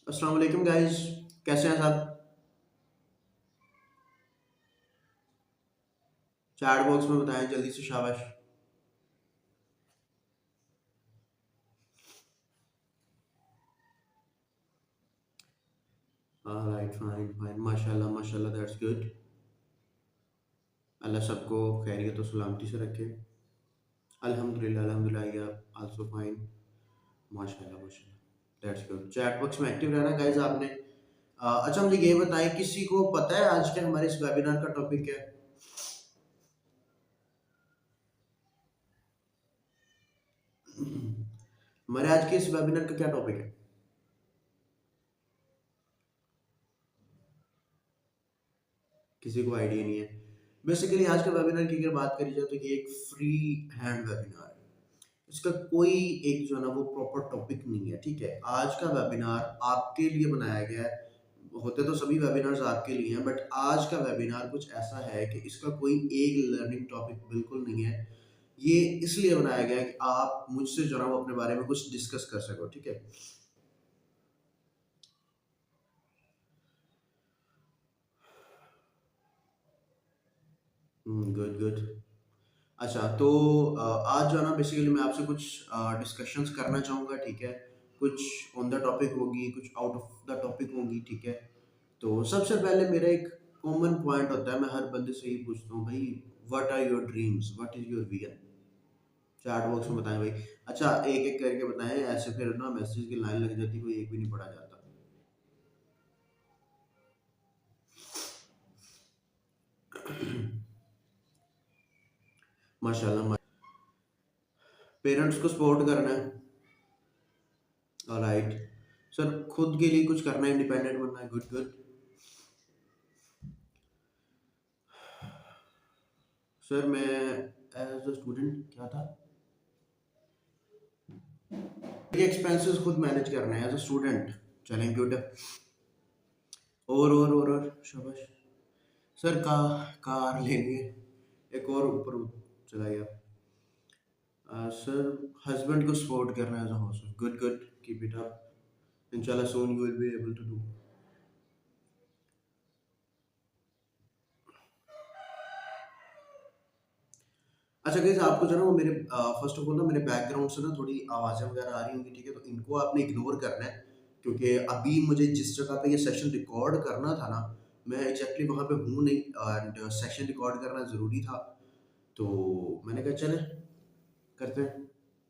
अस्सलाम वालेकुम गाइस। कैसे हैं सब? चैट बॉक्स में बताएं जल्दी से, शाबाश। राइट, फाइन फाइन, माशाल्लाह माशाल्लाह, दैट्स गुड। अल्लाह सबको खैरियत और सलामती से रखे। अल्हम्दुलिल्लाह अल्हम्दुलिल्लाह, या आल्सो फाइन। माशाल्लाह माशाल्लाह, दैट्स गुड। चैट बॉक्स में एक्टिव रहना गाइस आपने। अच्छा, मुझे ये बताएं, किसी को पता है आज के हमारे इस वेबिनार का टॉपिक क्या है? हमारे आज के इस वेबिनार का क्या टॉपिक है? किसी को आइडिया नहीं है। बेसिकली आज के वेबिनार की अगर बात करी जाए तो ये एक फ्री हैंड वेबिनार है। इसका कोई एक जो है ना वो प्रॉपर टॉपिक नहीं है, ठीक है। आज का वेबिनार आपके लिए बनाया गया है। होते तो सभी वेबिनार्स आपके लिए हैं, बट आज का वेबिनार कुछ ऐसा है कि इसका कोई एक लर्निंग टॉपिक बिल्कुल नहीं है। ये इसलिए बनाया गया है कि आप मुझसे जो है ना वो अपने बारे में कुछ डिस्कस कर सको, ठीक है। Good good. अच्छा तो आज जो है ना बेसिकली मैं आपसे कुछ डिस्कशंस करना चाहूँगा, ठीक है। कुछ ऑन द टॉपिक होगी, कुछ आउट ऑफ द टॉपिक होगी, ठीक है। तो सबसे पहले मेरा एक कॉमन पॉइंट होता है, मैं हर बंदे से ही पूछता हूँ भाई, what are your dreams, what is your vision? Chat box में बताएं भाई। अच्छा, एक एक करके बताएं, ऐसे फिर ना मैसेज की लाइन लग जाती, कोई एक भी नहीं पढ़ा जाता। माशाल्लाह। पेरेंट्स को सपोर्ट करना है, ऑलराइट। सर खुद के लिए कुछ करना है, इंडिपेंडेंट बनना है, गुड गुड। सर मैं एज अ स्टूडेंट क्या था, एक्सपेंसेस खुद मैनेज करना है एज अ स्टूडेंट। चलें, गुड। और शाबाश। सर कार लेनी है, एक और ऊपर चला गया। सर हस्बैंड को सपोर्ट करना है as a house, good good, keep it up. इंशाल्लाह soon you will be able to do. अच्छा गाइस, आपको जो है ना वो मेरे फर्स्ट ऑफ ऑल ना मेरे बैकग्राउंड से ना थोड़ी आवाज़ें वगैरह आ रही होंगी, ठीक है। तो इनको आपने इग्नोर करना है, क्योंकि अभी मुझे जिस जगह पे ये सेशन रिकॉर्ड करना था ना, मैं एग्जैक्टली वहाँ पे हूँ नहीं, एंड सेशन रिकॉर्ड करना ज़रूरी था। तो मैंने कहा चले करते हैं,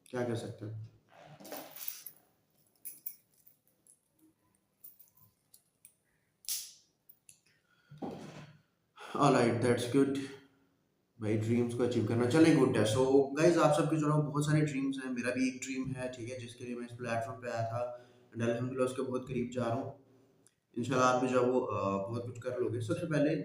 क्या कर सकते हैं। Alright, that's good. भाई ड्रीम्स को अचीव करना, चलें, गुड है। सो गाइज, आप सबके जो है बहुत सारे ड्रीम्स हैं, मेरा भी एक ड्रीम है, ठीक है, जिसके लिए मैं इस प्लेटफॉर्म पे आया था, एंड अल्हम्दुलिल्लाह उसके बहुत करीब जा रहा हूँ। इंशाल्लाह आप भी जो है वो बहुत कुछ कर लोगे। सबसे पहले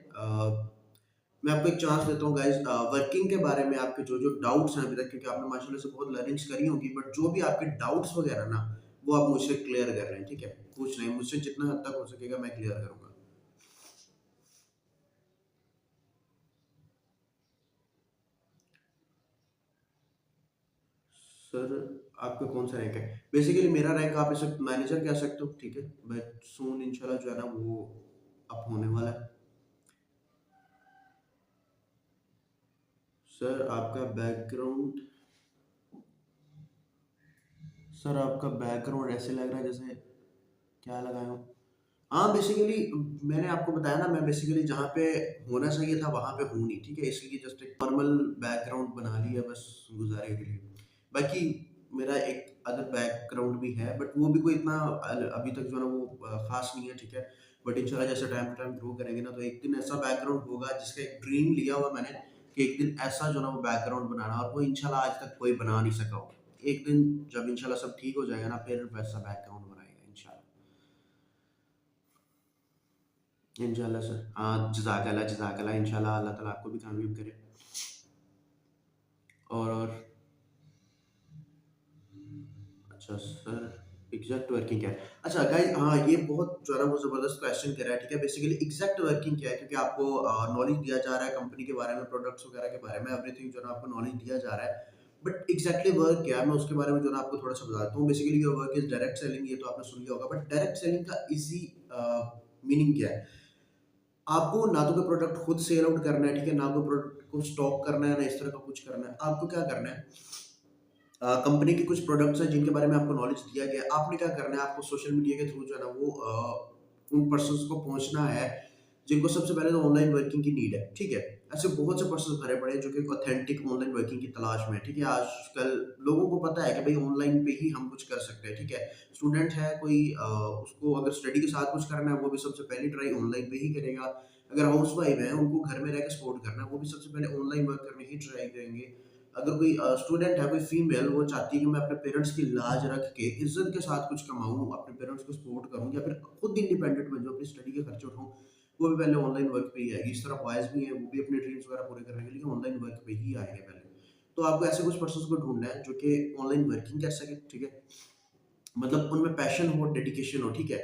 मैं आपको एक चांस देता हूँ गाइज, वर्किंग के बारे में आपके जो जो डाउट्स हैं अभी तक, क्योंकि आपने माशाल्लाह से बहुत लर्निंग्स करी होंगी, बट जो भी आपके डाउट्स वगैरह ना, वो आप मुझसे क्लियर कर रहे हैं, ठीक है। पूछ रहे हैं मुझसे, जितना हद तक हो सकेगा मैं क्लियर करूँगा। सर आपका कौन सा रैंक है? बेसिकली मेरा रैंक आप इसे मैनेजर कह सकते हो, ठीक है। बट सून इंशाल्लाह जो है ना वो अप होने वाला है। सर आपका बैकग्राउंड, सर आपका बैकग्राउंड ऐसे लग रहा है जैसे, क्या लगाया हूँ? हाँ बेसिकली मैंने आपको बताया ना, मैं बेसिकली जहाँ पे होना चाहिए था वहाँ पे हूँ नहीं, ठीक है। इसलिए जस्ट एक नॉर्मल बैकग्राउंड बना लिया बस गुजारे के लिए। बाकी मेरा एक अदर बैकग्राउंड भी है, बट वो भी कोई इतना अभी तक जो है ना वो खास नहीं है, ठीक है। बट इंशाल्लाह जैसे टाइम टू टाइम ग्रो करेंगे ना, तो एक दिन ऐसा बैकग्राउंड होगा जिसका एक ड्रीम लिया हुआ मैंने, कि एक दिन ऐसा जो है ना वो बैकग्राउंड बनाना, और वो इंशाल्लाह आज तक कोई बना नहीं सका हो। एक दिन जब इंशाल्लाह सब ठीक हो जाएगा ना, फिर वैसा बैकग्राउंड बनाएगा इंशाल्लाह। इंशाल्लाह सर, हाँ, जज़ाकल्लाह इंशाल्लाह, अल्लाह ताला आपको भी कामयाब करे। और अच्छा सर, एग्जैक्ट वर्किंग क्या है? अच्छा गाइस, हाँ ये बहुत जो है ना वो ज़बरदस्त क्वेश्चन करा है, ठीक है। बेसिकली एग्जैक्ट वर्किंग क्या है, क्योंकि आपको नॉलेज दिया जा रहा है कंपनी के बारे में, प्रोडक्ट्स वगैरह के बारे में, एवरीथिंग जो है ना आपको नॉलेज दिया जा रहा है। बट एग्जैक्टली वर्क क्या है मैं उसके बारे में जो है ना आपको थोड़ा सा बताता हूँ। Basically your work is direct selling, ये तो आपने सुन लिया होगा, बट डायरेक्ट सेलिंग का इजी मीनिंग क्या है? आपको ना तो कोई प्रोडक्ट खुद सेल आउट करना है, ठीक है, ना कोई प्रोडक्ट को स्टॉक करना है, ना इस तरह का कुछ करना है। आपको क्या करना है, कंपनी के कुछ प्रोडक्ट्स हैं जिनके बारे में आपको नॉलेज दिया गया है। आपने क्या करना है, आपको सोशल मीडिया के थ्रू जो है ना वो उन पर्सन्स को पहुंचना है जिनको सबसे पहले तो ऑनलाइन वर्किंग की नीड है, ठीक है। ऐसे बहुत से पर्सन भरे पड़े हैं जो कि ऑथेंटिक ऑनलाइन वर्किंग की तलाश में है, ठीक है। आजकल लोगों को पता है कि भाई ऑनलाइन पे ही हम कुछ कर सकते हैं, ठीक है। स्टूडेंट है कोई, उसको अगर स्टडी के साथ कुछ करना है वो भी सबसे पहली ट्राई ऑनलाइन पे ही करेगा। अगर हाउस वाइफ है उनको घर में रह के सपोर्ट करना है वो भी सबसे पहले ऑनलाइन वर्क करने की ट्राई करेंगे। अगर कोई स्टूडेंट है, कोई फीमेल, वो चाहती है कि मैं अपने पेरेंट्स की लाज रख के इज्जत के साथ कुछ कमाऊँ, अपने पेरेंट्स को सपोर्ट करूँ या फिर खुद इंडिपेंडेंट बन जाऊँ, अपनी स्टडी के खर्चे उठाऊँ, वो भी पहले ऑनलाइन वर्क पे ही आएगी। इस तरह बॉयज़ भी हैं, वो भी अपने ड्रीम्स वगैरह पूरे करने के लिए ऑनलाइन वर्क पे ही आएँगे पहले। तो आपको ऐसे कुछ पर्सन्स को ढूँढना है जो कि ऑनलाइन वर्किंग कर सकें, ठीक है? मतलब उनमें पैशन हो, डेडिकेशन हो, ठीक है?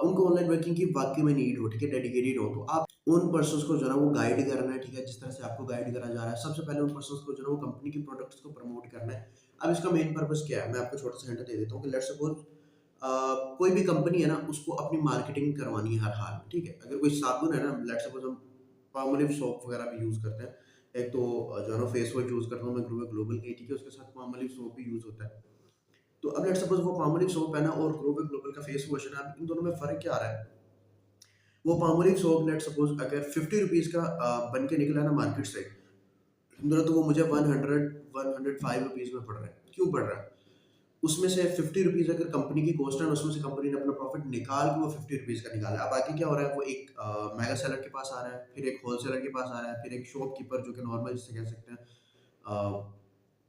उनको ऑनलाइन वर्किंग की वाक़ई में नीड हो, ठीक है, डेडिकेटेड हो, तो आप उन पर्सन्स को जो है ना वो गाइड करना है, ठीक है? जिस तरह से आपको गाइड करा जा रहा है, सबसे पहले उन पर्सन्स को जो है ना वो कंपनी के प्रोडक्ट्स को प्रमोट करना है। अब इसका मेन पर्पज़ क्या है? मैं आपको छोटा-सा हिंट दे देता हूँ कि लेट्स सपोज़ कोई भी कंपनी है ना, उसको अपनी मार्केटिंग करवानी है हर हाल में, ठीक है? अगर कोई साबुन है ना, लेट्स सपोज़ हम पामोलिव सोप वगैरह भी यूज़ करते हैं। एक तो जो है ना फेस वॉश यूज़ करता हूँ मैं ग्लोबल की, ठीक है? उसके साथ पामोलिव सोप भी यूज़ होता है। तो अब लेट्स सपोज़ वो पामोलिव सोप है ना और ग्लोबल का फेस वॉश है ना, अब इन दोनों में फ़र्क क्या आ रहा है? वो पामोलिव सोप लेट्स सपोज़ अगर ₹50 का बन के निकला ना मार्केट से, तो वो मुझे 105 रुपीज़ में पड़ रहा है। क्यों पड़ रहा है? उसमें से ₹50 अगर कंपनी की कॉस्ट है, उसमें से कंपनी ने अपना प्रॉफिट निकाल के वो ₹50 का निकाला है। अब आगे क्या हो रहा है, वो एक मेगा सेलर के पास आ रहा है, फिर एक होलसेलर के पास आ रहा है, फिर एक शॉपकीपर जो कि नॉर्मल जिसे कह सकते हैं, अ,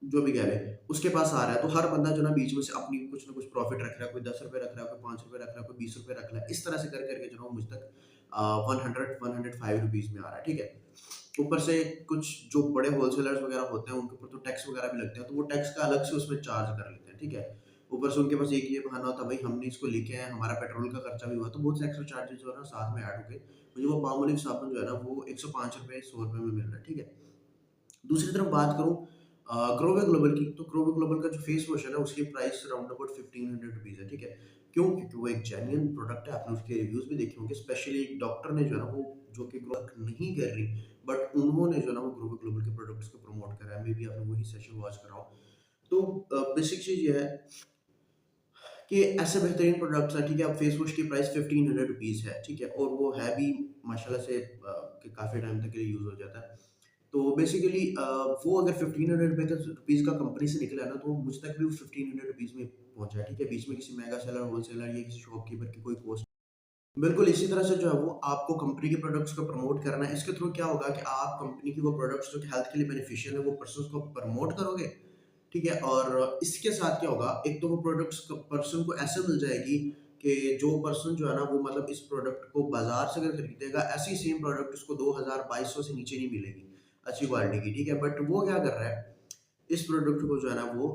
जो भी कह लें, उसके पास आ रहा है। तो हर बंदा जो है ना बीच में से अपनी कुछ ना कुछ प्रॉफिट रख रहा है, कोई ₹10 रख रहा है, कोई ₹5 रख रहा है, कोई ₹20 रख रहा है। इस तरह से कर के जो है वो मुझ तक 105 रुपीज़ में आ रहा है, ठीक है? ऊपर से कुछ जो बड़े होलसेलर्स वगैरह होते हैं, उनके ऊपर तो टैक्स वगैरह भी लगते हैं, तो वो टैक्स का अलग से उसमें चार्ज कर लेते हैं, ठीक है? ऊपर से उनके पास एक ये बहाना होता है, भाई हमने इसको लेके आए, हमारा पेट्रोल का खर्चा भी हुआ, तो बहुत से एक्स्ट्रा चार्जेस जो है ना साथ में ऐड हो गए। मुझे वो पामोलिव साबुन जो है ना वो ₹105 ₹100 में मिल रहा है, ठीक है? दूसरी तरफ बात करूँ ग्रोवे ग्लोबल की, तो ग्रोवे ग्लोबल का जो फेस वॉश है ना उसकी प्राइस अराउंड अबाउट ₹1500 है, ठीक है? क्यों? क्योंकि वो एक जेन्युइन प्रोडक्ट है, आपने उसके रिव्यूज़ भी देखे होंगे, स्पेशली एक डॉक्टर ने जो है ना वो, जो कि वर्क नहीं कर रही, बट उन्होंने जो है ना वो ग्रोवे ग्लोबल के प्रोडक्ट्स को प्रमोट करा है, मे बी आपने वही सेशन वॉच करा हो। तो बेसिक चीज़ ये है कि ऐसे बेहतरीन प्रोडक्ट्स हैं, ठीक है? अब फेस वॉश की प्राइस ₹1500 है, ठीक है? और वो है भी माशाल्लाह से कि काफ़ी टाइम तक के लिए यूज़ हो जाता है। तो बेसिकली वो अगर ₹1500 का रुपीज़ का कंपनी से निकला है ना, तो मुझ तक भी वो ₹1500 में पहुँचा है, ठीक है? बीच में किसी मेगा सेलर, होलसेलर या किसी शॉपकीपर की कोई कॉस्ट। बिल्कुल इसी तरह से जो है वो आपको कंपनी के प्रोडक्ट्स को प्रमोट करना है। इसके थ्रू क्या होगा कि आप कंपनी की वो प्रोडक्ट्स जो कि हेल्थ के लिए बेनिफिशियल है, वो पर्सन्स को प्रमोट करोगे, ठीक है? और इसके साथ क्या होगा, एक तो वो प्रोडक्ट्स क पर्सन को ऐसे मिल जाएगी कि जो पर्सन जो है ना वो मतलब इस प्रोडक्ट को बाज़ार से अगर खरीदेगा, ऐसी सेम प्रोडक्ट उसको 2000-2200 से नीचे नहीं मिलेगी, अच्छी क्वालिटी की, ठीक है? बट वो क्या कर रहा है, इस प्रोडक्ट को जो है ना वो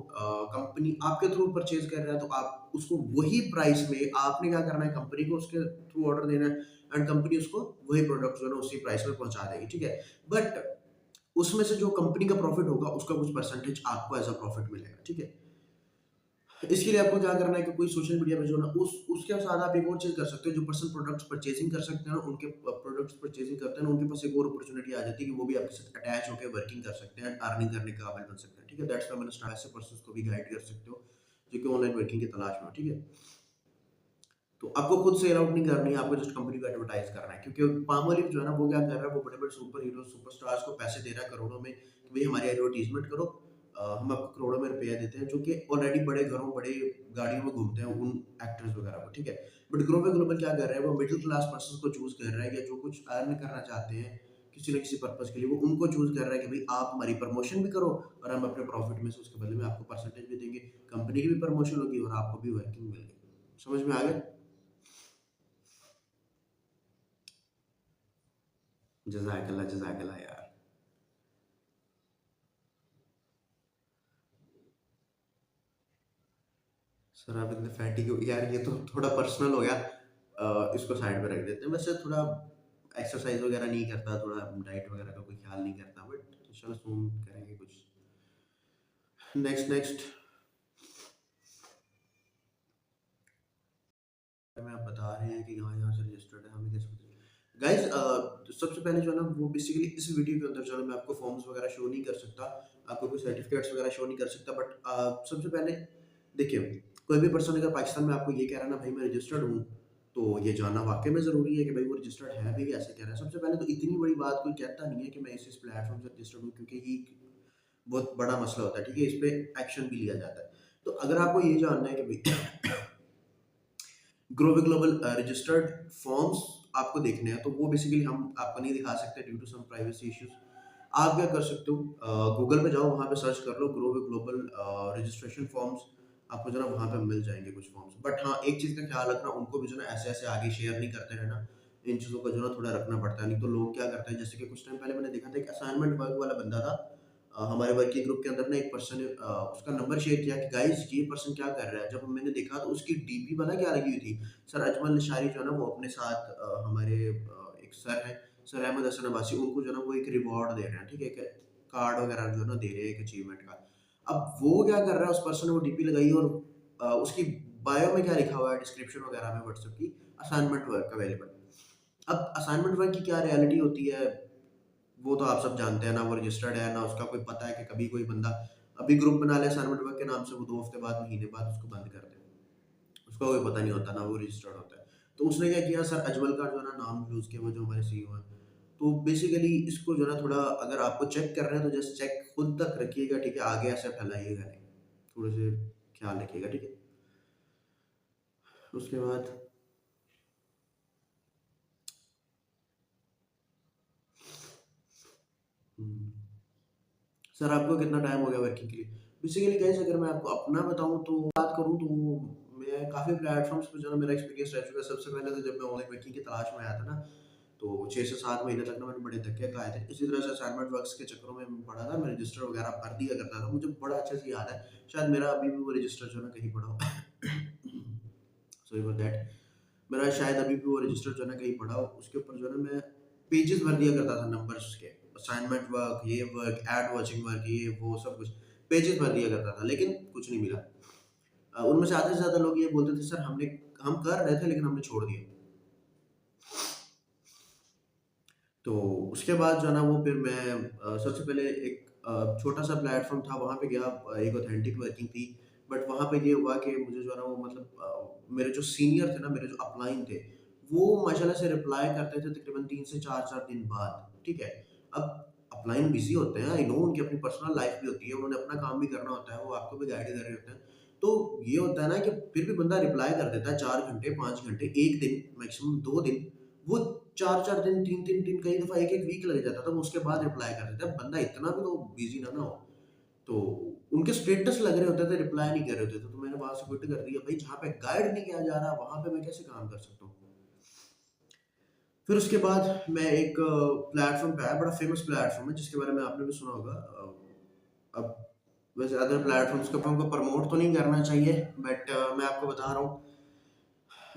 कंपनी आपके थ्रू परचेज़ कर रहा है, तो आप उसको वही प्राइस में, आपने क्या करना है, कंपनी को उसके थ्रू ऑर्डर देना है एंड कंपनी उसको वही प्रोडक्ट जो है ना उसी प्राइस में पहुँचा देगी, ठीक है? बट उसमें से जो कंपनी का प्रॉफिट होगा उसका कुछ परसेंटेज आपको एज़ अ प्रॉफिट मिलेगा, ठीक है? इसके लिए आपको क्या करना है कि कोई सोशल मीडिया पे जो ना उसके साथ आप एक और चीज़ कर सकते हो, जो पर्सन प्रोडक्ट्स परचेज़िंग कर सकते हैं, उनके प्रोडक्ट्स परचेज़िंग करते हैं ना, उनके पास एक और अपॉर्च्युनिटी आ जाती है कि वो भी आपके साथ अटैच होके वर्किंग कर सकते हैं, अर्निंग करने के काबिल बन सकते हैं, ठीक है? दैट्स व्हाई मैंने स्टार्ट, ऐसे पर्सन्स को भी गाइड कर सकते हो, जो कि ऑनलाइन वर्किंग की तलाश में हो, ठीक है? तो आपको खुद सेल आउट नहीं करनी है, आपको जस्ट कंपनी को एडवर्टाइज़ करना है, क्योंकि पामोलिव जो है ना वो क्या कर रहा है, वो बड़े-बड़े सुपर हीरो, सुपरस्टार्स को पैसे दे रहा है करोड़ों में कि भई हमारी एडवर्टाइज़मेंट करो, हम आपको करोड़ों में रुपया देते हैं, जो कि ऑलरेडी बड़े घरों, बड़े गाड़ियों में घूमते हैं उन एक्टर्स वगैरह को, ठीक है? बट ग्लोबल ग्लोबल क्या कर रहा है, वो मिडल क्लास पर्सन्स को चूज़ कर रहा है, या जो कुछ अर्न करना चाहते हैं किसी न किसी पर्पज़ के लिए, वो उनको चूज़ कर रहा है कि भई आप हमारी प्रमोशन भी करो और हम अपने प्रॉफिट में से उसके बदले में आपको परसेंटेज भी देंगे, कंपनी की भी प्रमोशन होगी और आपको भी वर्किंग मिलेगी। समझ में आ गया? जज़ाकल्लाह, जज़ाकल्लाह यार। सर आप इतने फैटी क्यों, यार ये तो थोड़ा पर्सनल हो गया। इसको साइड पे रख देते हैं। वैसे थोड़ा एक्सरसाइज़ वगैरह नहीं करता, थोड़ा डाइट वगैरह का कोई ख़्याल नहीं करता, बट इंशाल्लाह सून करेंगे कुछ। नेक्स्ट नेक्स्ट हमें आप बता रहे हैं कि यहाँ यहाँ से रजिस्टर्ड है, हमें कैसे पता गाइज। सबसे पहले जो है ना वो बेसिकली इस वीडियो के अंदर जो है ना मैं आपको फॉर्म्स वगैरह शो नहीं कर सकता, आपको कोई सर्टिफिकेट्स वगैरह शो नहीं कर सकता, बट सबसे पहले देखिए, कोई भी पर्सन अगर पाकिस्तान में आपको ये कह रहा है ना भाई मैं रजिस्टर्ड हूँ, तो ये जानना वाकई में ज़रूरी है कि भाई वो रजिस्टर्ड है भी, ऐसे कह रहा है। सबसे पहले तो इतनी बड़ी बात कोई कहता नहीं है कि मैं इस प्लेटफॉर्म से रजिस्टर्ड हूँ, क्योंकि ये बहुत बड़ा मसला होता है, ठीक है, इस पे एक्शन भी लिया जाता है। तो अगर आपको ये जानना है कि भाई ग्रोव ग्लोबल रजिस्टर्ड फॉर्म्स आपको देखने हैं, तो वो बेसिकली हम आपको नहीं दिखा सकते due to some privacy issues. आप क्या कर सकते हो, गूगल पे जाओ, वहाँ पे सर्च कर लो ग्रोव ग्लोबल रजिस्ट्रेशन फॉर्म्स, आपको जो ना वहाँ पे मिल जाएंगे कुछ फॉर्म्स। बट हाँ, एक चीज़ का ख्याल रखना, उनको भी जो ना ऐसे ऐसे आगे शेयर नहीं करते रहना, इन चीज़ों का जो ना थोड़ा रखना पड़ता है, नहीं तो लोग क्या करते हैं, जैसे कि कुछ टाइम पहले मैंने देखा था एक असाइनमेंट वर्क वाला बंदा था, हमारे वर्किंग ग्रुप के अंदर ना एक पर्सन ने उसका नंबर शेयर किया कि गाइस ये पर्सन क्या कर रहा है। जब मैंने देखा तो उसकी डीपी पता क्या लगी हुई थी, सर अजमल निशारी जो है ना वो अपने साथ हमारे एक सर हैं, सर अहमद हसन अब्बासी, उनको जो है ना वो एक रिवॉर्ड दे रहे हैं, ठीक है, एक कार्ड वगैरह जो है ना दे रहे हैं एक अचीवमेंट का। अब वो क्या कर रहा है, उस पर्सन ने वो डीपी लगाई और उसकी बायो में क्या लिखा हुआ है, डिस्क्रिप्शन वगैरह में व्हाट्सएप की, असाइनमेंट वर्क अवेलेबल। अब असाइनमेंट वर्क की क्या रियलिटी होती है, वो तो आप सब जानते हैं ना, वो रजिस्टर्ड है ना, उसका कोई पता है कि कभी कोई बंदा अभी ग्रुप बना ले असाइनमेंट वर्क के नाम से, वो 2 हफ्ते बाद, महीने बाद उसको बंद कर दे। उसका कोई पता नहीं होता ना, वो रजिस्टर्ड होता है। तो उसने क्या किया, सर अजमल का जो है ना नाम यूज़ किया, वो जो हमारे सीईओ हैं। तो बेसिकली इसको जो है ना थोड़ा, अगर आपको चेक कर रहे हैं तो जस्ट चेक खुद तक रखिएगा, ठीक है? आगे ऐसे फैलाइएगा नहीं। थोड़े से ख्याल रखिएगा, ठीक है? उसके बाद हुँ। सर आपको कितना टाइम हो गया वर्किंग के लिए? बेसिकली गाइस अगर मैं आपको अपना बताऊँ तो बात करूँ तो मैं काफ़ी प्लेटफ़ॉर्म्स पे जो है मेरा एक्सपीरियंस रह चुका है। सबसे पहले तो जब मैं ऑनलाइन वर्किंग की तलाश में आया था ना, तो 6 से 7 महीने तक ना मैंने बड़े धक्के खाए थे। इसी तरह से असाइनमेंट वर्क्स के चक्करों में मैं पड़ा था, मैं रजिस्टर वगैरह भर दिया करता था। मुझे बड़ा अच्छे से याद है, शायद मेरा अभी भी वो रजिस्टर जो है ना कहीं पड़ा हो। Sorry for that. मेरा शायद अभी भी वो रजिस्टर जो है ना कहीं पड़ा हो, उसके ऊपर जो है ना मैं पेजेस भर दिया करता था नंबर्स के, असाइनमेंट वर्क, ये वर्क, एड वॉचिंग वर्क, ये वो सब कुछ पेजेस भर दिया करता था, लेकिन कुछ नहीं मिला। उनमें से आधे से ज़्यादा लोग ये बोलते थे, सर हम कर रहे थे लेकिन हमने छोड़ दिया। तो उसके बाद जो है ना वो फिर मैं सबसे पहले एक छोटा-सा प्लेटफ़ॉर्म था, वहाँ पे गया, एक ऑथेंटिक वर्किंग थी। बट वहाँ पे ये हुआ कि मुझे जो है ना वो मतलब मेरे जो सीनियर थे ना, मेरे जो अपलाइन थे, वो माशाल्लाह से रिप्लाई करते थे तकरीबन 3 से 4-4 दिन बाद, ठीक है? अब अपलाइन बिज़ी होते हैं, आई नो, उनकी अपनी पर्सनल लाइफ़ भी होती है, उन्होंने अपना काम भी करना होता है, वो आपको भी गाइड कर रहे होते हैं। तो ये होता है ना कि फिर भी बंदा रिप्लाई कर देता है 4 घंटे, 5 घंटे, 1 दिन, मैक्सिमम 2 दिन। वो 4-4 दिन, 3-3 दिन, कई दफ़ा 1-1 वीक लग जाता था, वो उसके बाद रिप्लाई कर देता है। बंदा इतना भी तो बिज़ी ना हो। तो उनके स्टेटस लग रहे होते थे, रिप्लाई नहीं कर रहे होते थे, तो मैंने वहाँ से क्विट कर दिया। भाई जहाँ पे गाइड नहीं किया जा रहा, वहाँ पे मैं कैसे काम कर सकता हूँ? फिर उसके बाद मैं एक प्लेटफ़ॉर्म पे आया, बड़ा फ़ेमस प्लेटफ़ॉर्म है, जिसके बारे में आपने भी सुना होगा। अब वैसे अदर प्लेटफ़ॉर्म्स के ऊपर उनको प्रमोट तो नहीं करना चाहिए, बट मैं आपको बता रहा हूँ,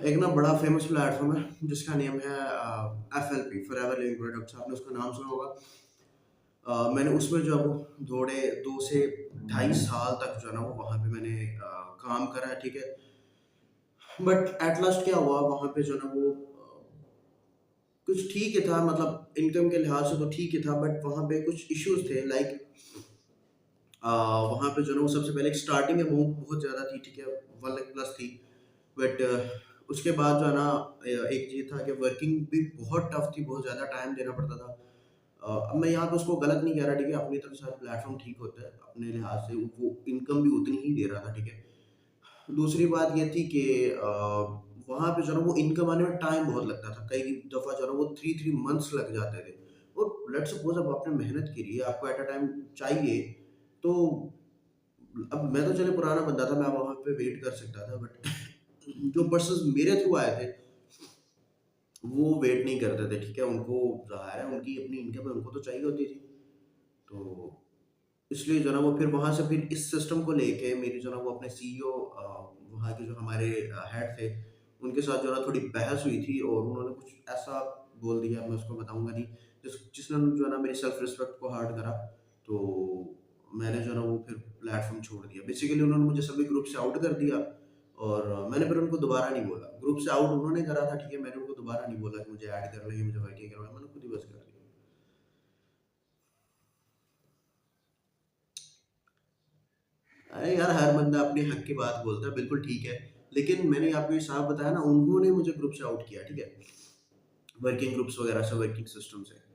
एक ना बड़ा फ़ेमस प्लेटफ़ॉर्म है, जिसका नेम है एफएलपी, फॉरएवर लिविंग प्रोडक्ट्स, आपने उसका नाम सुना होगा। मैंने उसमें जो है वो थोड़े 2 से ढाई साल तक जो है ना वो वहाँ पे मैंने काम करा है, ठीक है। बट एट लास्ट क्या हुआ वहाँ पे जो है ना वो कुछ ठीक ही था, मतलब इनकम के लिहाज से तो ठीक ही था, बट वहाँ पे कुछ इश्यूज़ थे, लाइक वहाँ पे जो है ना वो सबसे पहले एक स्टार्टिंग अमाउंट बहुत ज़्यादा थी, ठीक है, 1 लाख प्लस थी। बट उसके बाद जो है ना एक ये था कि वर्किंग भी बहुत टफ थी, बहुत ज़्यादा टाइम देना पड़ता था। अब मैं यहाँ पे उसको गलत नहीं कह रहा, ठीक है, अपनी तरफ से हर प्लेटफ़ॉर्म ठीक होता है, अपने लिहाज से वो इनकम भी उतनी ही दे रहा था, ठीक है। दूसरी बात ये थी कि वहाँ पे जो है ना वो इनकम आने में टाइम बहुत लगता था, कई दफ़ा जो है ना वो 3-3 मंथ्स लग जाते थे। और लेट्स सपोज़ अब आपने मेहनत करी है, आपको एट अ टाइम चाहिए, तो अब मैं तो चलो पुराना बंदा था, मैं वहाँ पे वेट कर सकता था, बट जो पर्सन्स मेरे थ्रू आए थे, वो वेट नहीं करते थे, ठीक है? उनको ज़ाहिर है उनकी अपनी इनकम है, उनको तो चाहिए होती थी। तो इसलिए जो है ना वो फिर वहाँ से फिर इस सिस्टम को लेके मेरी जो है ना वो अपने सीईओ वहाँ के जो हमारे हेड थे, उनके साथ जो है ना थोड़ी बहस हुई थी और उन्होंने कुछ ऐसा बोल दिया, मैं उसको बताऊँगा नहीं, जिसने जो है ना मेरी सेल्फ रिस्पेक्ट को हर्ट करा। तो मैंने जो है ना वो फिर प्लेटफ़ॉर्म छोड़ दिया। बेसिकली उन्होंने मुझे सभी ग्रुप से आउट कर दिया और मैंने फिर उनको दोबारा नहीं बोला। ग्रुप से आउट उन्होंने करा था, ठीक है, मैंने उनको दोबारा नहीं बोला कि मुझे ऐड कर लें, मुझे वर्किंग करवाएँ, मैंने खुद ही बस कर दिया। अरे यार, हर बंदा अपने हक की बात बोलता है, बिल्कुल ठीक है। लेकिन मैंने आपको ये साफ बताया ना, उन्होंने मुझे ग्रुप से आउट किया, ठीक है? वर्किंग ग्रुप्स वगैरह से, वर्किंग सिस्टम से।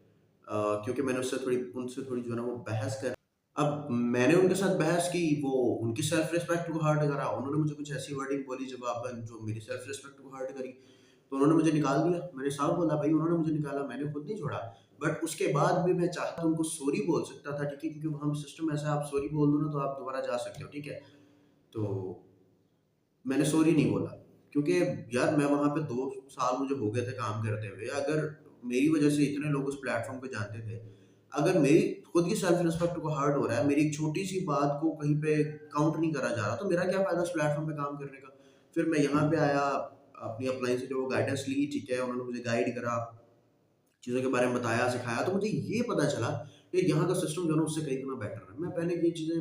क्योंकि मैंने उनसे थोड़ी जो है ना वो बहस कर अब मैंने उनके साथ बहस की, वो उनकी सेल्फ रिस्पेक्ट को हर्ट करा। उन्होंने मुझे कुछ ऐसी वर्डिंग बोली जवाबन जो मेरी सेल्फ रिस्पेक्ट को हर्ट करी। तो उन्होंने मुझे निकाल दिया। मैंने साफ बोला, भाई उन्होंने मुझे निकाला, मैंने खुद नहीं छोड़ा। बट उसके बाद भी मैं चाहता तो उनको सॉरी बोल सकता था, ठीक है? क्योंकि वहाँ पे सिस्टम ऐसा है, आप सॉरी बोल दो ना तो आप दोबारा जा सकते हो, ठीक है? तो मैंने सॉरी नहीं बोला, क्योंकि यार मैं वहाँ पे 2 साल मुझे हो गए थे काम करते हुए। अगर मेरी वज़ह से इतने लोग उस प्लेटफ़ॉर्म पे जानते थे, अगर मेरी खुद की सेल्फ रिस्पेक्ट को हर्ट हो रहा है, मेरी एक छोटी-सी बात को कहीं पे काउंट नहीं करा जा रहा, तो मेरा क्या फ़ायदा उस प्लेटफ़ॉर्म पे काम करने का? फिर मैं यहाँ पे आया, अपनी अपलाइन से जो वो गाइडेंस ली, ठीक है, उन्होंने मुझे गाइड करा, चीज़ों के बारे में बताया, सिखाया, तो मुझे ये पता चला कि यहाँ का सिस्टम जो है ना उससे कई गुना बेटर है। मैं पहले ये चीज़ें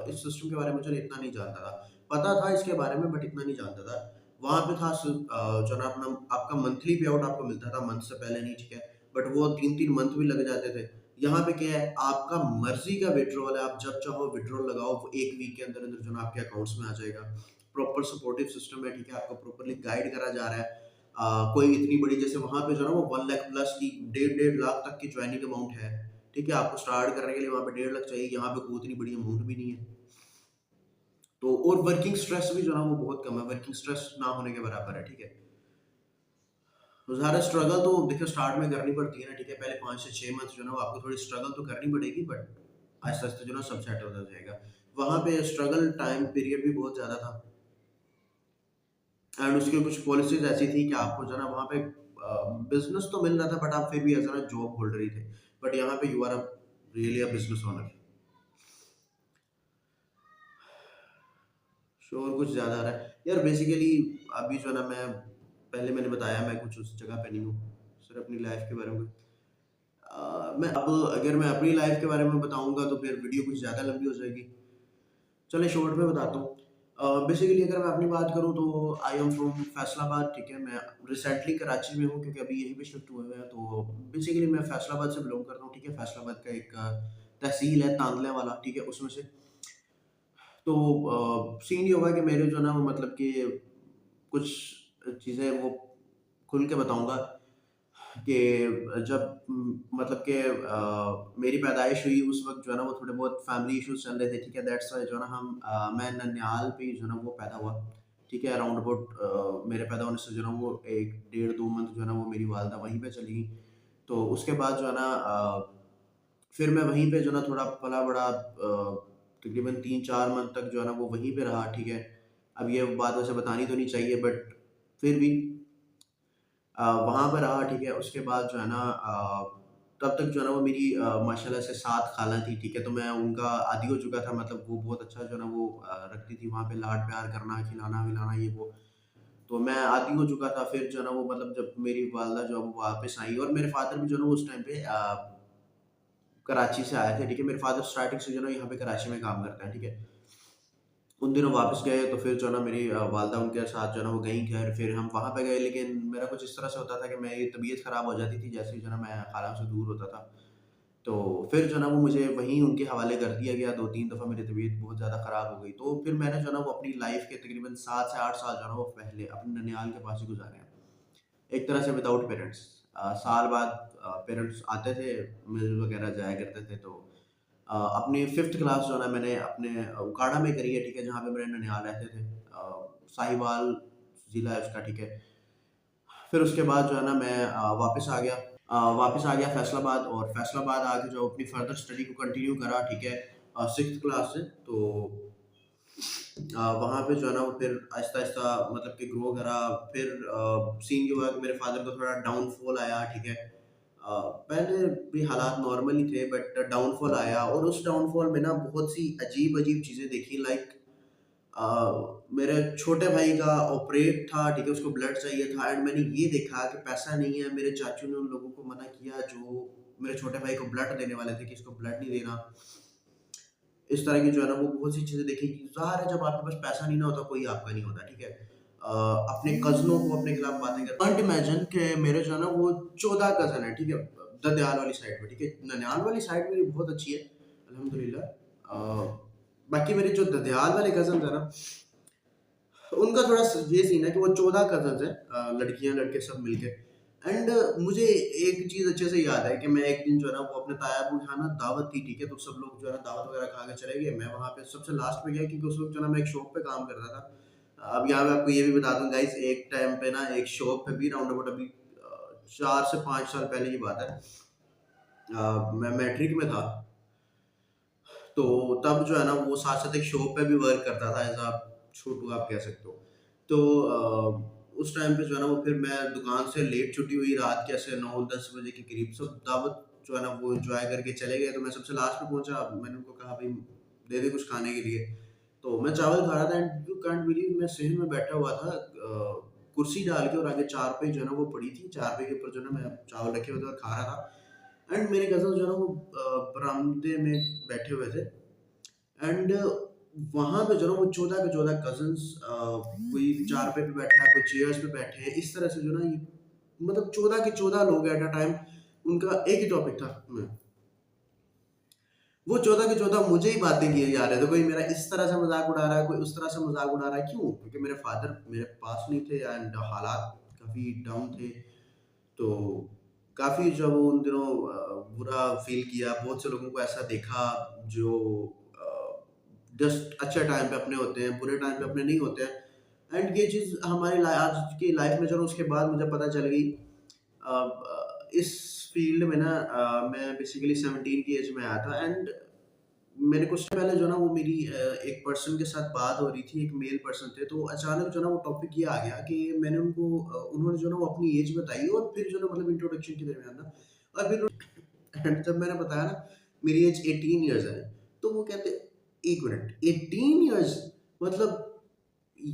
इस सिस्टम के बारे में चलो इतना नहीं जानता था। पता था इसके बारे में बट इतना नहीं जानता था। वहाँ पे था जो है ना अपना आपका मंथली पे आउट आपको मिलता था, मंथ से पहले नहीं, ठीक है? बट वो 3-3 मंथ भी लग जाते थे। यहाँ पे क्या है, आपका मर्ज़ी का विथड्रॉल है, आप जब चाहो विथड्रॉल लगाओ, वो 1 वीक के अंदर-अंदर जो है ना आपके अकाउंट्स में आ जाएगा। प्रॉपर सपोर्टिव सिस्टम है, ठीक है? आपको प्रॉपर्ली गाइड करा जा रहा है। कोई इतनी बड़ी जैसे वहाँ पे जो है ना वो 1 लाख प्लस की डेढ़ लाख तक की जॉइनिंग अमाउंट है, ठीक है? आपको स्टार्ट करने के लिए वहाँ पे 1.5 लाख चाहिए, यहाँ पे कोई उतनी बड़ी अमाउंट भी नहीं है। तो और वर्किंग स्ट्रेस भी जो है ना वो बहुत कम है, वर्किंग स्ट्रेस ना होने के बराबर है, ठीक है? तो ज़ाहिर है स्ट्रगल तो देखिए स्टार्ट में करनी पड़ती है ना, ठीक है? पहले 5 से 6 मंथ जो है ना वो आपको थोड़ी स्ट्रगल तो करनी पड़ेगी, बट आहिस्ता-आहिस्ता जो है ना सब सेट होता जाएगा। वहाँ पे स्ट्रगल टाइम पीरियड भी बहुत ज़्यादा था। एंड उसकी कुछ पॉलिसीज़ ऐसी थी कि आपको जो है ना वहाँ पे बिज़नेस तो मिल रहा था बट आप फिर भी एज़ अ जॉब होल्डर ही थे। बट यहाँ पे you are a really a business owner. शोर कुछ ज़्यादा आ रहा है। यार बेसिकली अभी जो है ना पहले मैंने बताया मैं कुछ उस जगह पे नहीं हूँ। सिर्फ़ अपनी लाइफ़ के बारे में मैं अब अगर मैं अपनी लाइफ़ के बारे में बताऊँगा तो फिर वीडियो कुछ ज़्यादा लंबी हो जाएगी। चलिए शॉर्ट में बताता हूँ। बेसिकली अगर मैं अपनी बात करूँ तो आई एम फ्रॉम फैसलाबाद, ठीक है? मैं रिसेंटली कराची में हूँ क्योंकि अभी यहीं पे शिफ्ट हुए हुए हैं। तो बेसिकली मैं फैसलाबाद से बिलॉन्ग करता हूँ, ठीक है? फैसलाबाद का एक तहसील है तांदले वाला, ठीक है? उसमें से तो सीन ये हुआ कि मेरे जो है ना वो मतलब कि कुछ चीज़ें वो खुल के बताऊँगा कि जब मतलब कि मेरी पैदाइश हुई उस वक़्त जो है ना वो थोड़े बहुत फैमिली इश्यूज़ चल रहे थे, ठीक है? दैट्स व्हाई जो है ना मैं ननिहाल पे ही जो है ना वो पैदा हुआ, ठीक है? अराउंड अबाउट मेरे पैदा होने से जो है ना वो 1 डेढ़ 2 मंथ जो है ना वो मेरी वालिदा वहीं पे चली गईं। तो उसके बाद जो है ना फिर मैं वहीं पे जो है ना थोड़ा पला-बड़ा तकरीबन 3-4 मंथ तक जो है ना वो वहीं पे रहा, ठीक है? अब ये बात वैसे बतानी तो नहीं चाहिए बट फिर भी वहाँ पे रहा, ठीक है? उसके बाद जो है ना तब तक जो है ना वो मेरी माशाल्लाह से 7 खाला थी, ठीक है? तो मैं उनका आदी हो चुका था, मतलब वो बहुत अच्छा जो है ना वो रखती थी वहाँ पे लाड-प्यार करना, खिलाना-विलाना ये वो। तो मैं आदी हो चुका था, फिर जो है ना वो मतलब जब मेरी वालिदा जो है वो वापस आई और मेरे फादर भी जो है ना उस टाइम पे कराची से आए थे, ठीक है? मेरे फादर स्टार्टिंग से जो है ना यहाँ पे कराची में काम करते हैं, ठीक है? उन दिनों वापस गए तो फिर जो है ना मेरी वालिदा उनके साथ जो है ना वो गईं घर, फिर हम वहाँ पे गए लेकिन मेरा कुछ इस तरह से होता था कि मेरी तबीयत ख़राब हो जाती थी जैसे ही जो है ना मैं खाला से दूर होता था। तो फिर जो है ना वो मुझे वहीं उनके हवाले कर दिया गया, 2-3 दफ़ा मेरी तबीयत बहुत ज़्यादा ख़राब हो गई। तो फिर मैंने जो है ना वो अपनी लाइफ़ के तकरीबन 7 से 8 साल जो है ना वो पहले अपने ननिहाल के पास ही गुज़ारे हैं। एक तरह से विदाउट पेरेंट्स। साल बाद पेरेंट्स आते थे, मिल वगैरह जाया करते थे तो अपनी 5th क्लास जो है ना मैंने अपने उकाड़ा में करी है, ठीक है? जहाँ पे मेरे ननिहाल रहते थे। साहिवाल ज़िला है उसका, ठीक है? फिर उसके बाद जो है ना मैं वापस आ गया फैसलाबाद और फैसलाबाद आके जो अपनी फर्दर स्टडी को कंटिन्यू करा, ठीक है? 6th क्लास से। तो वहाँ पे जो है ना वो फिर आहिस्ता-आहिस्ता मतलब कि ग्रो करा। फिर सीन ये हुआ कि मेरे फादर को थोड़ा डाउनफॉल आया, ठीक है? पहले भी हालात नॉर्मल ही थे बट डाउनफॉल आया और उस डाउनफॉल में ना बहुत सी अजीब-अजीब चीज़ें देखी, लाइक मेरे छोटे भाई का ऑपरेट था, ठीक है? उसको ब्लड चाहिए था एंड मैंने ये देखा कि पैसा नहीं है। मेरे चाचू ने उन लोगों को मना किया जो मेरे छोटे भाई को ब्लड देने वाले थे कि इसको ब्लड नहीं देना। इस तरह की जो है ना वो बहुत सी चीज़ें देखेगी। ज़ाहिर है जब आपके पास पैसा नहीं ना होता, कोई आपका नहीं होता, ठीक है? अपने कज़नों को अपने खिलाफ बातें कर, कांट इमेजिन कि मेरे जो है ना वो 14 कज़न है, ठीक है? ददयाल वाली साइड पे, ठीक है? ननिहाल वाली साइड मेरी बहुत अच्छी है, अल्हम्दुलिल्लाह। बाकी मेरे जो ददयाल वाले कज़न्स हैं ना, उनका थोड़ा ये सीन है कि वो 14 कज़न्स हैं, लड़कियाँ लड़के सब मिलके। एंड मुझे एक चीज़ अच्छे से याद है कि मैं एक दिन जो है ना वो अपने तायाबू के यहाँ ना दावत थी, ठीक है? तो सब लोग जो है ना दावत वगैरह खा के चले गए। मैं वहाँ पे सबसे लास्ट में गया क्योंकि उस वक़्त जो है ना मैं एक शॉप पे काम करता था। अब यहाँ मैं आपको ये भी बता दूँ गाइज़, एक टाइम पे ना एक शॉप पे भी राउंड अबाउट अभी 4 से 5 साल पहले की बात है। मैं मैट्रिक में था, तो तब जो है ना वो साथ-साथ एक शॉप पे भी वर्क करता था, एज़ छोटू आप कह सकते हो। तो उस टाइम पे जो है ना वो फिर मैं दुकान से लेट छुट्टी हुई रात के ऐसे 9-10 बजे के करीब, सब दावत जो है ना वो एन्जॉय करके चले गए, तो मैं सबसे लास्ट में पहुँचा। मैंने उनको कहा भई दे दें कुछ खाने के लिए। तो मैं चावल खा रहा था एंड यू कांट बिलीव, मैं सहन में बैठा हुआ था, कुर्सी डाल के, और आगे चारपाई जो है ना वो पड़ी थी। चारपाई के ऊपर जो है ना मैं चावल रखे हुए थे और खा रहा था। एंड मेरे कज़िन्स जो है ना वो बरामदे में बैठे हुए थे। एंड वहाँ पे जो है ना वो 14 के 14 कज़िन्स, कोई चारपाई पे बैठा है, कोई चेयर्स पे बैठे हैं। इस तरह से जो है ना ये मतलब 14 के 14 लोग एट अ टाइम, उनका एक ही टॉपिक था। वो 14 के 14 मुझे ही बातें किए जा रहे थे। कोई मेरा इस तरह से मज़ाक उड़ा रहा है, कोई उस तरह से मज़ाक उड़ा रहा है। क्यों? क्योंकि मेरे फादर मेरे पास नहीं थे एंड हालात काफ़ी डाउन थे। तो काफ़ी जब उन दिनों बुरा फ़ील किया। बहुत से लोगों को ऐसा देखा जो जस्ट अच्छे टाइम पे अपने होते हैं, बुरे टाइम पे अपने नहीं होते हैं। एंड ये चीज़ हमारी आज की लाइफ में चलो उसके बाद मुझे पता चल गई। इस फील्ड में ना मैं बेसिकली 17 की एज में आया था। एंड मैंने कुछ टाइम पहले जो है ना वो मेरी एक पर्सन के साथ बात हो रही थी, एक मेल पर्सन थे, तो अचानक जो है ना वो टॉपिक ये आ गया कि मैंने उनको उन्होंने जो है ना वो अपनी एज बताई, और फिर जो है ना मतलब इंट्रोडक्शन के दरमियान ना, और फिर एंड जब मैंने बताया ना मेरी एज 18 इयर्स है, तो वो कहते 1 मिनट 18 इयर्स, मतलब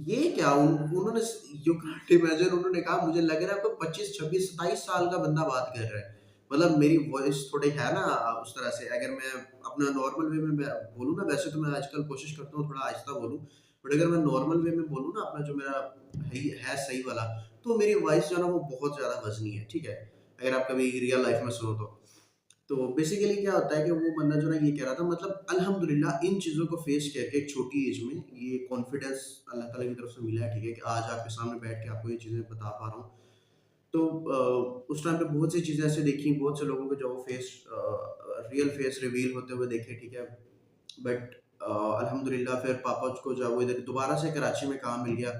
ये क्या? उन्होंने यू कांट इमेजिन, उन्होंने कहा मुझे लग रहा है आपको 25, 26, 27 साल का बंदा बात कर रहा है। मतलब मेरी वॉइस थोड़ी है ना उस तरह से, अगर मैं अपना नॉर्मल वे में मैं बोलूँ ना, वैसे तो मैं आजकल कोशिश करता हूँ थोड़ा आहिस्ता बोलूँ, बट अगर मैं नॉर्मल वे में बोलूँ ना अपना जो मेरा है सही वाला, तो मेरी वॉइस जो है ना वो बहुत ज़्यादा वज़नी है, ठीक है? अगर आप कभी रियल लाइफ़ में सुनो तो। तो बेसिकली क्या होता है कि वो बंदा जो ना ये कह रहा था, मतलब अल्हम्दुलिल्लाह इन चीज़ों को फेस करके एक छोटी एज में ये कॉन्फिडेंस अल्लाह ताला की तरफ से मिला है, ठीक है? कि आज आपके सामने बैठ के आपको ये चीज़ें बता पा रहा हूँ। तो उस टाइम पे बहुत सी चीज़ें ऐसे देखी, बहुत से लोगों के जो फेस रियल फेस रिवील होते हुए देखे, ठीक है? बट अल्हम्दुलिल्लाह फिर पापा को जब वो इधर दोबारा से कराची में काम मिल गया,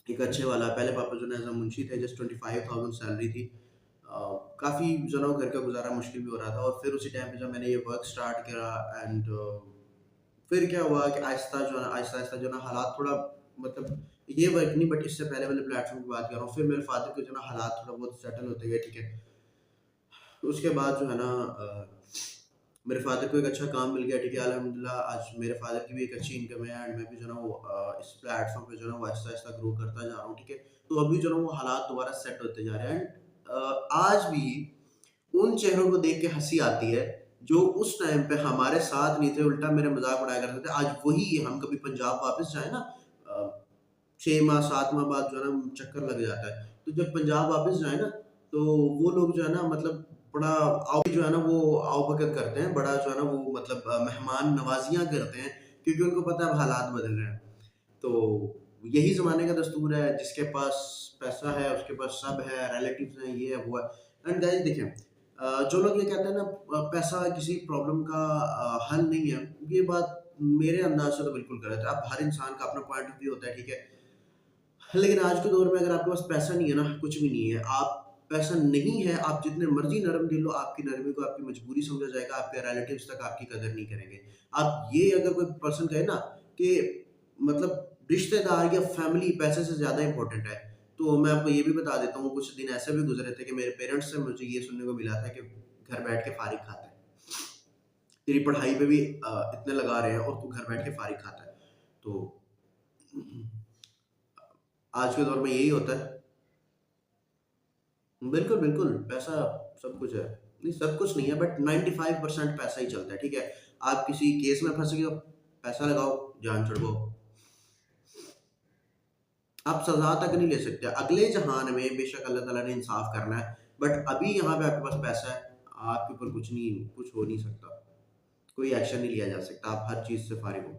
एक अच्छे वाला। पहले पापा जो है एज़ अ मुंशी थे, जस्ट 25,000 सैलरी थी। काफ़ी जनों घर का गुज़ारा मुश्किल भी हो रहा था, और फिर उसी टाइम पे जब मैंने ये वर्क स्टार्ट करा, एंड फिर क्या हुआ कि आहिस्ता-आहिस्ता जो है ना हालात थोड़ा, मतलब ये वर्क नहीं बट इससे पहले वाले प्लेटफ़ॉर्म की बात कर रहा हूँ। फिर मेरे फ़ादर के जो है ना हालात थोड़ा बहुत सेटल होते गए, ठीक है? उसके बाद जो है ना मेरे फ़ादर को एक अच्छा काम मिल गया, ठीक है? अल्हम्दुलिल्लाह आज मेरे फ़ादर की भी एक अच्छी इनकम है, एंड मैं भी जो है ना वो इस प्लेटफ़ॉर्म पे जो है ना वो आहिस्ता-आहिस्ता ग्रो करता जा रहा हूँ, ठीक है? तो अभी जो है ना वो हालात दोबारा सेट होते जा रहे हैं। एंड आज भी उन चेहरों को देख के हँसी आती है, जो उस टाइम पे हमारे साथ नहीं थे, उल्टा मेरा मज़ाक उड़ाया करते थे। आज वही हम कभी पंजाब वापस जाएँ ना, अ, 6 माह 7 माह बाद जो है ना चक्कर लग जाता है। तो जब पंजाब वापस जाएँ ना, तो वो लोग जो है ना मतलब बड़ा जो है ना वो आओ-भगत करते हैं, बड़ा जो है ना वो मतलब मेहमान नवाज़ियाँ करते हैं, क्योंकि उनको पता है अब हालात बदल रहे हैं। तो यही ज़माने का दस्तूर है, जिसके पास पैसा है, उसके पास सब है, रिलेटिव्स हैं, ये है, वो है। एंड गाइस देखें, जो लोग ये कहते हैं ना पैसा किसी प्रॉब्लम का हल नहीं है, ये बात मेरे अंदाज़ से तो बिल्कुल गलत है। अब हर इंसान का अपना पॉइंट ऑफ व्यू होता है, ठीक है? लेकिन आज के दौर में अगर आपके पास पैसा नहीं है ना, कुछ भी नहीं है। आप पैसा नहीं है, आप जितने मर्ज़ी नरम दिल हो, आपकी नरमी को आपकी मजबूरी समझा जाएगा, आपके रिलेटिव्स तक आपकी कदर नहीं करेंगे। आप ये अगर कोई पर्सन कहे ना कि मतलब रिश्तेदार या फैमिली पैसे से ज़्यादा इम्पोर्टेंट है, तो मैं आपको ये भी बता देता हूँ, कुछ दिन ऐसे भी गुज़रे थे कि मेरे पेरेंट्स से मुझे ये सुनने को मिला था कि घर बैठ के फ़ारिग खाता है। तेरी पढ़ाई पे भी इतने लगा रहे हैं और तू घर बैठ के फ़ारिग खाता है। तो आज के दौर में यही होता है। बिल्कुल, बिल्कुल, पैसा सब कुछ है। नहीं, सब कुछ नहीं है बट 95% पैसा ही चलता है, ठीक है? आप किसी केस में फंस गए हो, पैसा लगाओ, जान छुड़वाओ। आप सजा तक नहीं ले सकते। अगले जहान में बेशक अल्लाह ताला ने इंसाफ करना है, बट अभी यहाँ पे आपके पास पैसा है, आपके ऊपर कुछ हो नहीं सकता, कोई एक्शन नहीं लिया जा सकता, आप हर चीज़ से फारिग हो,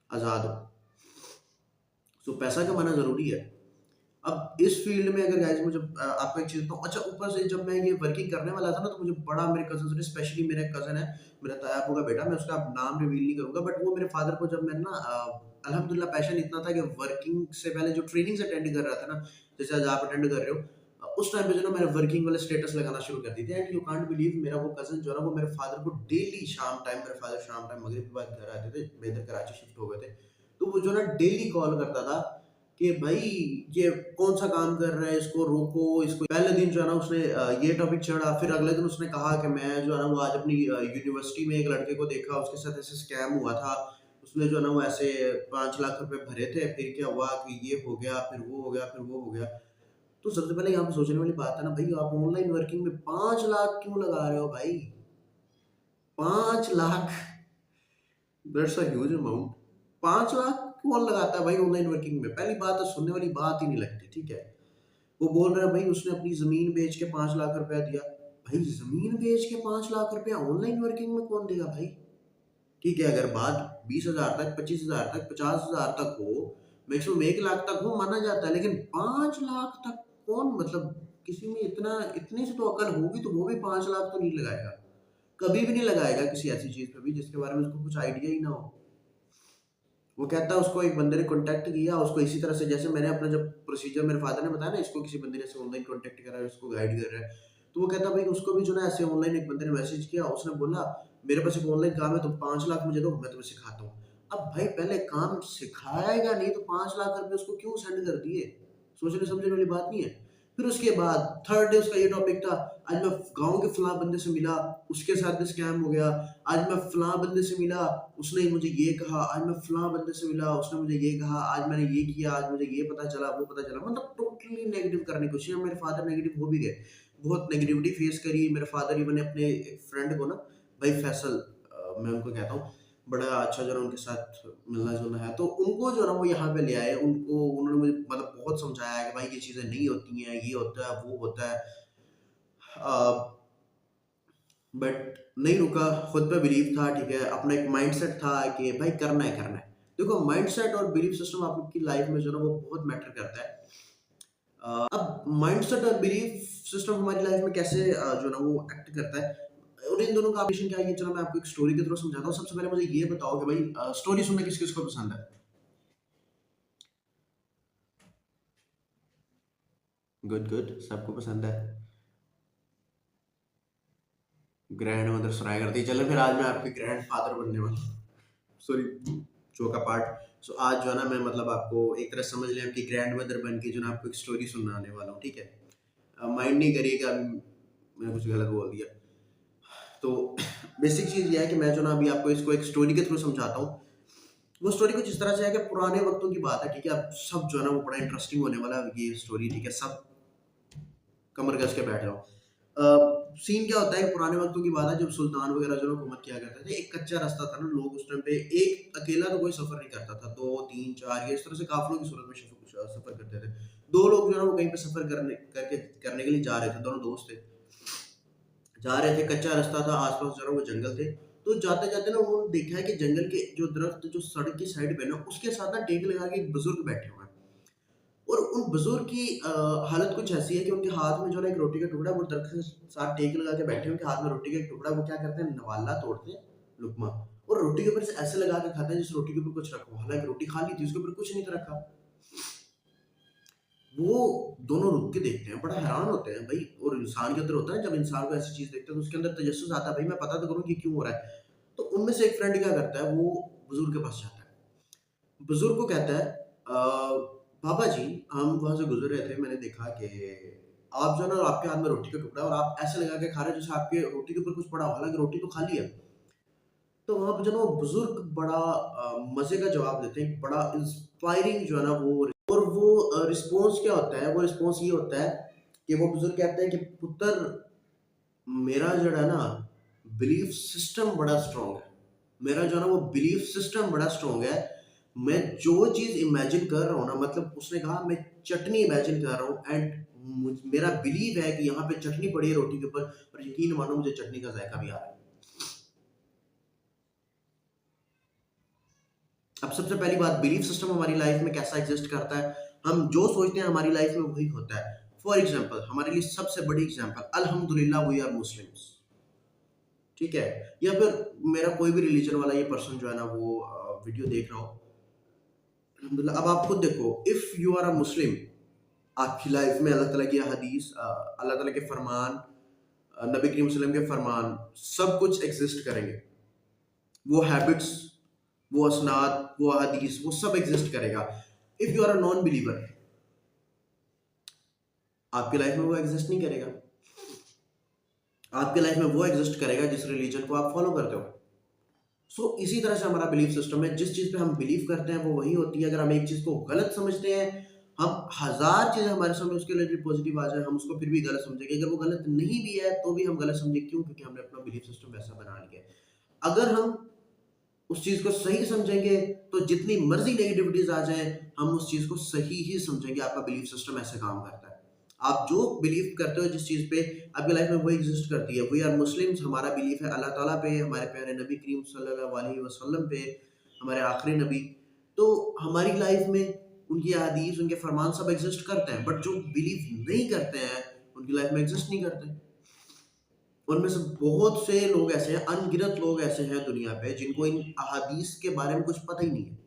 आज़ाद हो। सो पैसा कमाना ज़रूरी है। अब इस फील्ड में अगर गाइस मुझे आपको एक चीज़ बताऊँ, अच्छा ऊपर से जब मैं ये वर्किंग करने वाला था ना, तो मुझे बड़ा मेरे कज़िन्स ने, स्पेशली मेरा एक कज़िन है, मेरा ताया आपू का बेटा, मैं उसका नाम रिवील नहीं करूँगा, बट वो मेरे फादर को, जब मैं ना अल्हम्दुलिल्लाह पैशन इतना था कि वर्किंग से पहले जो ट्रेनिंग्स अटेंड कर रहा था ना, जैसे आज आप अटेंड कर रहे हो, उस टाइम पे जो ना मैंने वर्किंग वाले स्टेटस लगाना शुरू कर दिए थे। एंड यू कांट बिलीव, मेरा वो कज़िन जो है ना, वो मेरे फादर को डेली शाम टाइम, मेरे फादर शाम टाइम मगरिब के बाद घर आते थे, मैं इधर कराची शिफ्ट हो गए थे, तो वो जो ना डेली कॉल करता था कि भाई ये कौन सा काम कर रहा है, इसको रोको, इसको। पहले दिन जो है ना उसने ये टॉपिक चढ़ा, फिर अगले दिन उसने कहा कि मैं जो है ना वो आज अपनी यूनिवर्सिटी में एक लड़के को देखा, उसके साथ ऐसे स्कैम हुआ था, उसने जो है ना वो ऐसे 5 लाख रुपए भरे थे, फिर क्या हुआ कि ये हो गया, फिर वो हो गया, फिर वो हो गया। तो सबसे पहले यहाँ पे सोचने वाली बात है ना भाई, आप ऑनलाइन वर्किंग में 5 लाख क्यों लगा रहे हो भाई? 5 lakh, that's a huge amount. 5 lakh कौन लगाता है भाई ऑनलाइन वर्किंग में? पहली बात तो सुनने वाली बात ही नहीं लगती, ठीक है। वो बोल रहा है भाई उसने अपनी जमीन बेच के 5 लाख रुपया दिया। भाई जमीन बेच के 5 लाख रुपया ऑनलाइन वर्किंग में कौन देगा भाई? ठीक है, अगर बात 20,000 तक, 25,000 तक, 50,000 तक हो, मैक्सिमम 1 लाख तक हो, माना जाता है, लेकिन 5 लाख तक कौन, मतलब किसी में इतना, इतनी से तो अकल होगी तो वो भी 5 लाख तो नहीं लगाएगा, कभी भी नहीं लगाएगा किसी ऐसी चीज पे भी जिसके बारे में उसको कुछ आइडिया ही ना हो। वो कहता है उसको एक बंदे ने कॉन्टैक्ट किया, उसको इसी तरह से जैसे मैंने अपना जब प्रोसीजर मेरे फादर ने बताया ना, इसको किसी बंदे ने ऐसे ऑनलाइन कॉन्टैक्ट करा है, उसको गाइड कर रहा है, तो वो कहता है भाई उसको भी जो ना ऐसे ऑनलाइन एक बंदे ने मैसेज किया, उसने बोला मेरे पास एक ऑनलाइन काम है, तुम 5 लाख मुझे दो, मैं तुम्हें सिखाता हूँ। अब भाई पहले काम सिखाएगा नहीं तो 5 लाख रुपए उसको क्यों सेंड कर दिए? सोचने समझने वाली बात नहीं है। फिर उसके बाद थर्ड डे उसका ये टॉपिक था, आज मैं गांव के फलां बंदे से मिला, उसके साथ भी स्कैम हो गया। आज मैं फलां बंदे से मिला, उसने मुझे ये कहा। आज मैं फलां बंदे से मिला, उसने मुझे ये कहा। आज मैंने ये किया, आज मुझे ये पता चला, वो पता चला, मतलब टोटली नेगेटिव करने की कोशिश। मेरे फादर नेगेटिव हो भी गए, बहुत नेगेटिविटी फेस करी। मेरे फादर इवन अपने एक फ्रेंड को ना, भाई फैसल, मैं उनको कहता हूँ, बड़ा अच्छा जो है उनके साथ मिलना-जुलना है, तो उनको जो है ना वो यहाँ पे ले आए। उन्होंने मुझे मतलब बहुत समझाया कि भाई ये चीज़ें नहीं होती हैं, ये होता है, वो होता है। अ, बट नहीं रुका, खुद पे बिलीव था, ठीक है, अपना एक माइंडसेट था कि भाई करना है, करना है। देखो माइंडसेट और बिलीफ सिस्टम आपकी लाइफ में जो है ना वो बहुत मैटर करता है। अब माइंडसेट और बिलीफ सिस्टम हमारी लाइफ में कैसे जो है ना वो एक्ट करता है, और इन दोनों का कॉम्बिनेशन क्या है, ये चलो मैं आपको एक स्टोरी के थ्रू समझाता हूँ। सबसे पहले मुझे ये बताओ कि भाई स्टोरी सुनना किस-किस को पसंद है? गुड, गुड, सबको पसंद है। ग्रैंड मदर सुनाया करती है। चलो फिर आज मैं आपके ग्रैंड फादर बनने वाला हूँ। Sorry, joke apart. सो आज जो है ना मैं मतलब आपको एक तरह समझ लें आपकी ग्रैंड मदर बन के जो ना आपको एक स्टोरी सुनाने वाला हूँ, ठीक है? माइंड नहीं करिएगा, मैंने कुछ गलत बोल दिया। तो बेसिक चीज़ ये है कि मैं जो ना अभी आपको इसको एक स्टोरी के थ्रू समझाता हूँ। वो स्टोरी कुछ इस तरह से है कि पुराने वक़्तों की बात है, ठीक है? अब सब जो है ना वो बड़ा इंटरेस्टिंग होने वाला है ये स्टोरी, ठीक है? सब कमर कस के बैठ जाओ। सीन क्या होता है कि पुराने वक़्तों की बात है जब सुल्तान वग़ैरह जो है हुकूमत किया करते थे। एक कच्चा रास्ता था ना, लोग उस टाइम पे एक अकेला तो कोई सफ़र नहीं करता था। 2, 3, 4 ये इस तरह से काफ़िलों की सूरत में सफ़र करते थे। 2 लोग जो है ना वो कहीं पे सफ़र करने के लिए जा रहे थे, दोनों दोस्त थे। जा रहे थे, कच्चा रास्ता था, आस-पास जो है ना वो जंगल थे। तो जाते-जाते ना उन्होंने देखा है कि जंगल के जो दरख्त जो सड़क की साइड पे ना उसके साथ ना टेक लगा के एक बुज़ुर्ग बैठे हुए हैं। और उन बुजुर्ग की हालत कुछ ऐसी है कि उनके हाथ में जो है ना एक रोटी का टुकड़ा, वो दरख्त के साथ टेक लगा के बैठे हैं, उनके हाथ में रोटी का एक टुकड़ा, वो क्या करते हैं नवाला तोड़ते हैं, लुक़मा, और रोटी के ऊपर से ऐसे लगा के खाते हैं जैसे रोटी के ऊपर कुछ रखा हो, हालाँकि रोटी खाली थी, उसके ऊपर कुछ नहीं था रखा। वो दोनों रुक के देखते हैं, बड़ा हैरान होते हैं भाई। और इंसान के अंदर होता है ना, जब इंसान को ऐसी चीज़ देखते हैं तो उसके अंदर तजस्सुस आता है, भाई मैं पता तो करूँ कि क्यों हो रहा है। तो उनमें से एक फ्रेंड क्या करता है, वो बुजुर्ग के पास जाता है। बुजुर्ग को कहता है, "पापा जी, हम वहाँ से गुज़र रहे थे, मैंने देखा कि आप जो है ना आपके हाथ में रोटी का टुकड़ा है और आप ऐसे लगा के खा रहे हो जैसे आपके रोटी के ऊपर कुछ पड़ा हो, हालाँकि रोटी तो खाली है।" तो वहाँ पे जो है ना वो बुजुर्ग बड़ा मज़े का जवाब देते हैं, बड़ा इंस्पायरिंग जो है ना वो। और वो रिस्पॉन्स क्या होता है, वो रिस्पॉन्स ये होता है कि वो बुजुर्ग कहते हैं कि पुत्र, मेरा जड़ा ना बिलीफ सिस्टम बड़ा स्ट्रांग है। मेरा जो है ना वो बिलीफ सिस्टम बड़ा स्ट्रांग है। मैं जो चीज़ इमेजिन कर रहा हूँ ना, मतलब उसने कहा मैं चटनी इमेजिन कर रहा हूँ, एंड मेरा बिलीव है कि यहाँ पे चटनी पड़ी है रोटी के ऊपर, और यकीन मानो मुझे चटनी का जायका भी आ रहा है। अब सबसे पहली बात, बिलीफ सिस्टम हमारी लाइफ में कैसा एग्जिस्ट करता है? हम जो सोचते हैं हमारी लाइफ में वही होता है। फॉर एग्जाम्पल, हमारे लिए सबसे बड़ी एग्जाम्पल, अल्हम्दुलिल्लाह वी आर मुस्लिम्स, ठीक है? या फिर मेरा कोई भी रिलीजन वाला ये पर्सन जो है ना वो वीडियो देख रहा हो, अल्हम्दुलिल्लाह। अब आप खुद देखो, इफ यू आर अ मुस्लिम, आपकी लाइफ में अल्लाह ताला की हदीस, अल्लाह ताला के फरमान, नबी करीम सल्लल्लाहु अलैहि वसल्लम के फरमान, सब कुछ एग्जिस्ट करेंगे। वो हैबिट्स, वो असनाद, वो हदीस, वो सब एग्जिस्ट करेगा। If you are a non believer, आपकी लाइफ में वो एग्जिस्ट नहीं करेगा। आपकी लाइफ में वो एग्जिस्ट करेगा जिस रिलीजन को आप फॉलो करते हो। इसी तरह से हमारा बिलीफ सिस्टम है। जिस चीज़ पे हम बिलीव करते हैं वो वही होती है। अगर हम एक चीज़ को गलत समझते हैं, हम हज़ार चीज़ें हमारे सामने उसके रिलेटेड पॉजिटिव आ जाए, हम उसको फिर भी गलत समझेंगे। अगर वो गलत नहीं भी है तो भी हम गलत समझेंगे। क्यों? क्योंकि हमने अपना बिलीफ सिस्टम वैसा बना लिया है। अगर हम उस चीज़ को सही समझेंगे तो जितनी मर्जी नेगेटिविटीज आ जाए, हम उस चीज़ को सही ही समझेंगे। आपका बिलीफ सिस्टम ऐसे काम करता है। आप जो बिलीव करते हो जिस चीज़ पे, आपकी लाइफ में वो एग्जिस्ट करती है। वी आर मुस्लिम्स, हमारा बिलीफ है अल्लाह ताला पे, हमारे प्यारे नबी करीम सल्लल्लाहु अलैहि वसल्लम पे, हमारे आखिरी नबी। तो हमारी लाइफ में उनकी हदीस, उनके फरमान सब एग्जिस्ट करते हैं। बट जो बिलीव नहीं करते हैं उनकी लाइफ में एग्जिस्ट नहीं करते। उनमें से बहुत से लोग ऐसे हैं, अनगिनत लोग ऐसे हैं दुनिया पे जिनको इन अहादीस के बारे में कुछ पता ही नहीं है।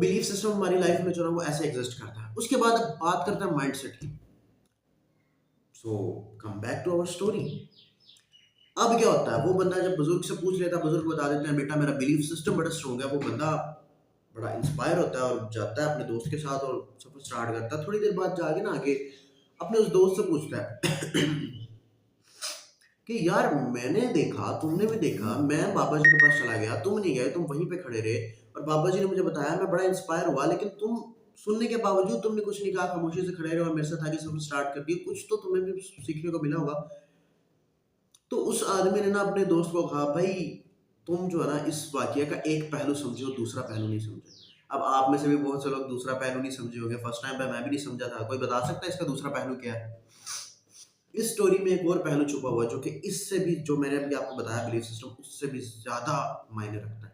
बिलीफ सिस्टम हमारी लाइफ में जो है वो ऐसे एग्जिस्ट करता है। उसके बाद अब बात करते हैं माइंडसेट की। Come back to our story. अब क्या होता है, वो बंदा जब बुजुर्ग से पूछ लेता है, बुजुर्ग बता देते हैं बेटा मेरा बिलीफ सिस्टम बड़ा स्ट्रॉन्ग है, वो बंदा बड़ा इंस्पायर होता है और जाता है अपने दोस्त के साथ और सफर स्टार्ट करता है। थोड़ी देर बाद जाके ना आगे अपने उस दोस्त से पूछता है कि यार मैंने देखा, तुमने भी देखा, मैं बाबा जी के पास चला गया, तुम नहीं गए, तुम वहीं पे खड़े रहे और बाबा जी ने मुझे बताया, मैं बड़ा इंस्पायर हुआ, लेकिन तुम सुनने के बावजूद तुमने कुछ नहीं कहा, खामोशी से खड़े रहे और मेरे साथ आगे सफर स्टार्ट कर दिया। कुछ तो तुम्हें भी सीखने को मिला होगा। तो उस आदमी ने ना अपने दोस्त को कहा, भाई तुम जो है ना इस वाकया का एक पहलू समझो, दूसरा पहलू नहीं समझे। अब आप में से भी बहुत से लोग दूसरा पहलू नहीं समझे होंगे। फर्स्ट टाइम पे मैं भी नहीं समझा था। कोई बता सकता है इसका दूसरा पहलू क्या है? इस स्टोरी में एक और पहलू छुपा हुआ है जो कि इससे भी, जो मैंने अभी आपको बताया बिलीफ सिस्टम, उससे भी ज्यादा मायने रखता है।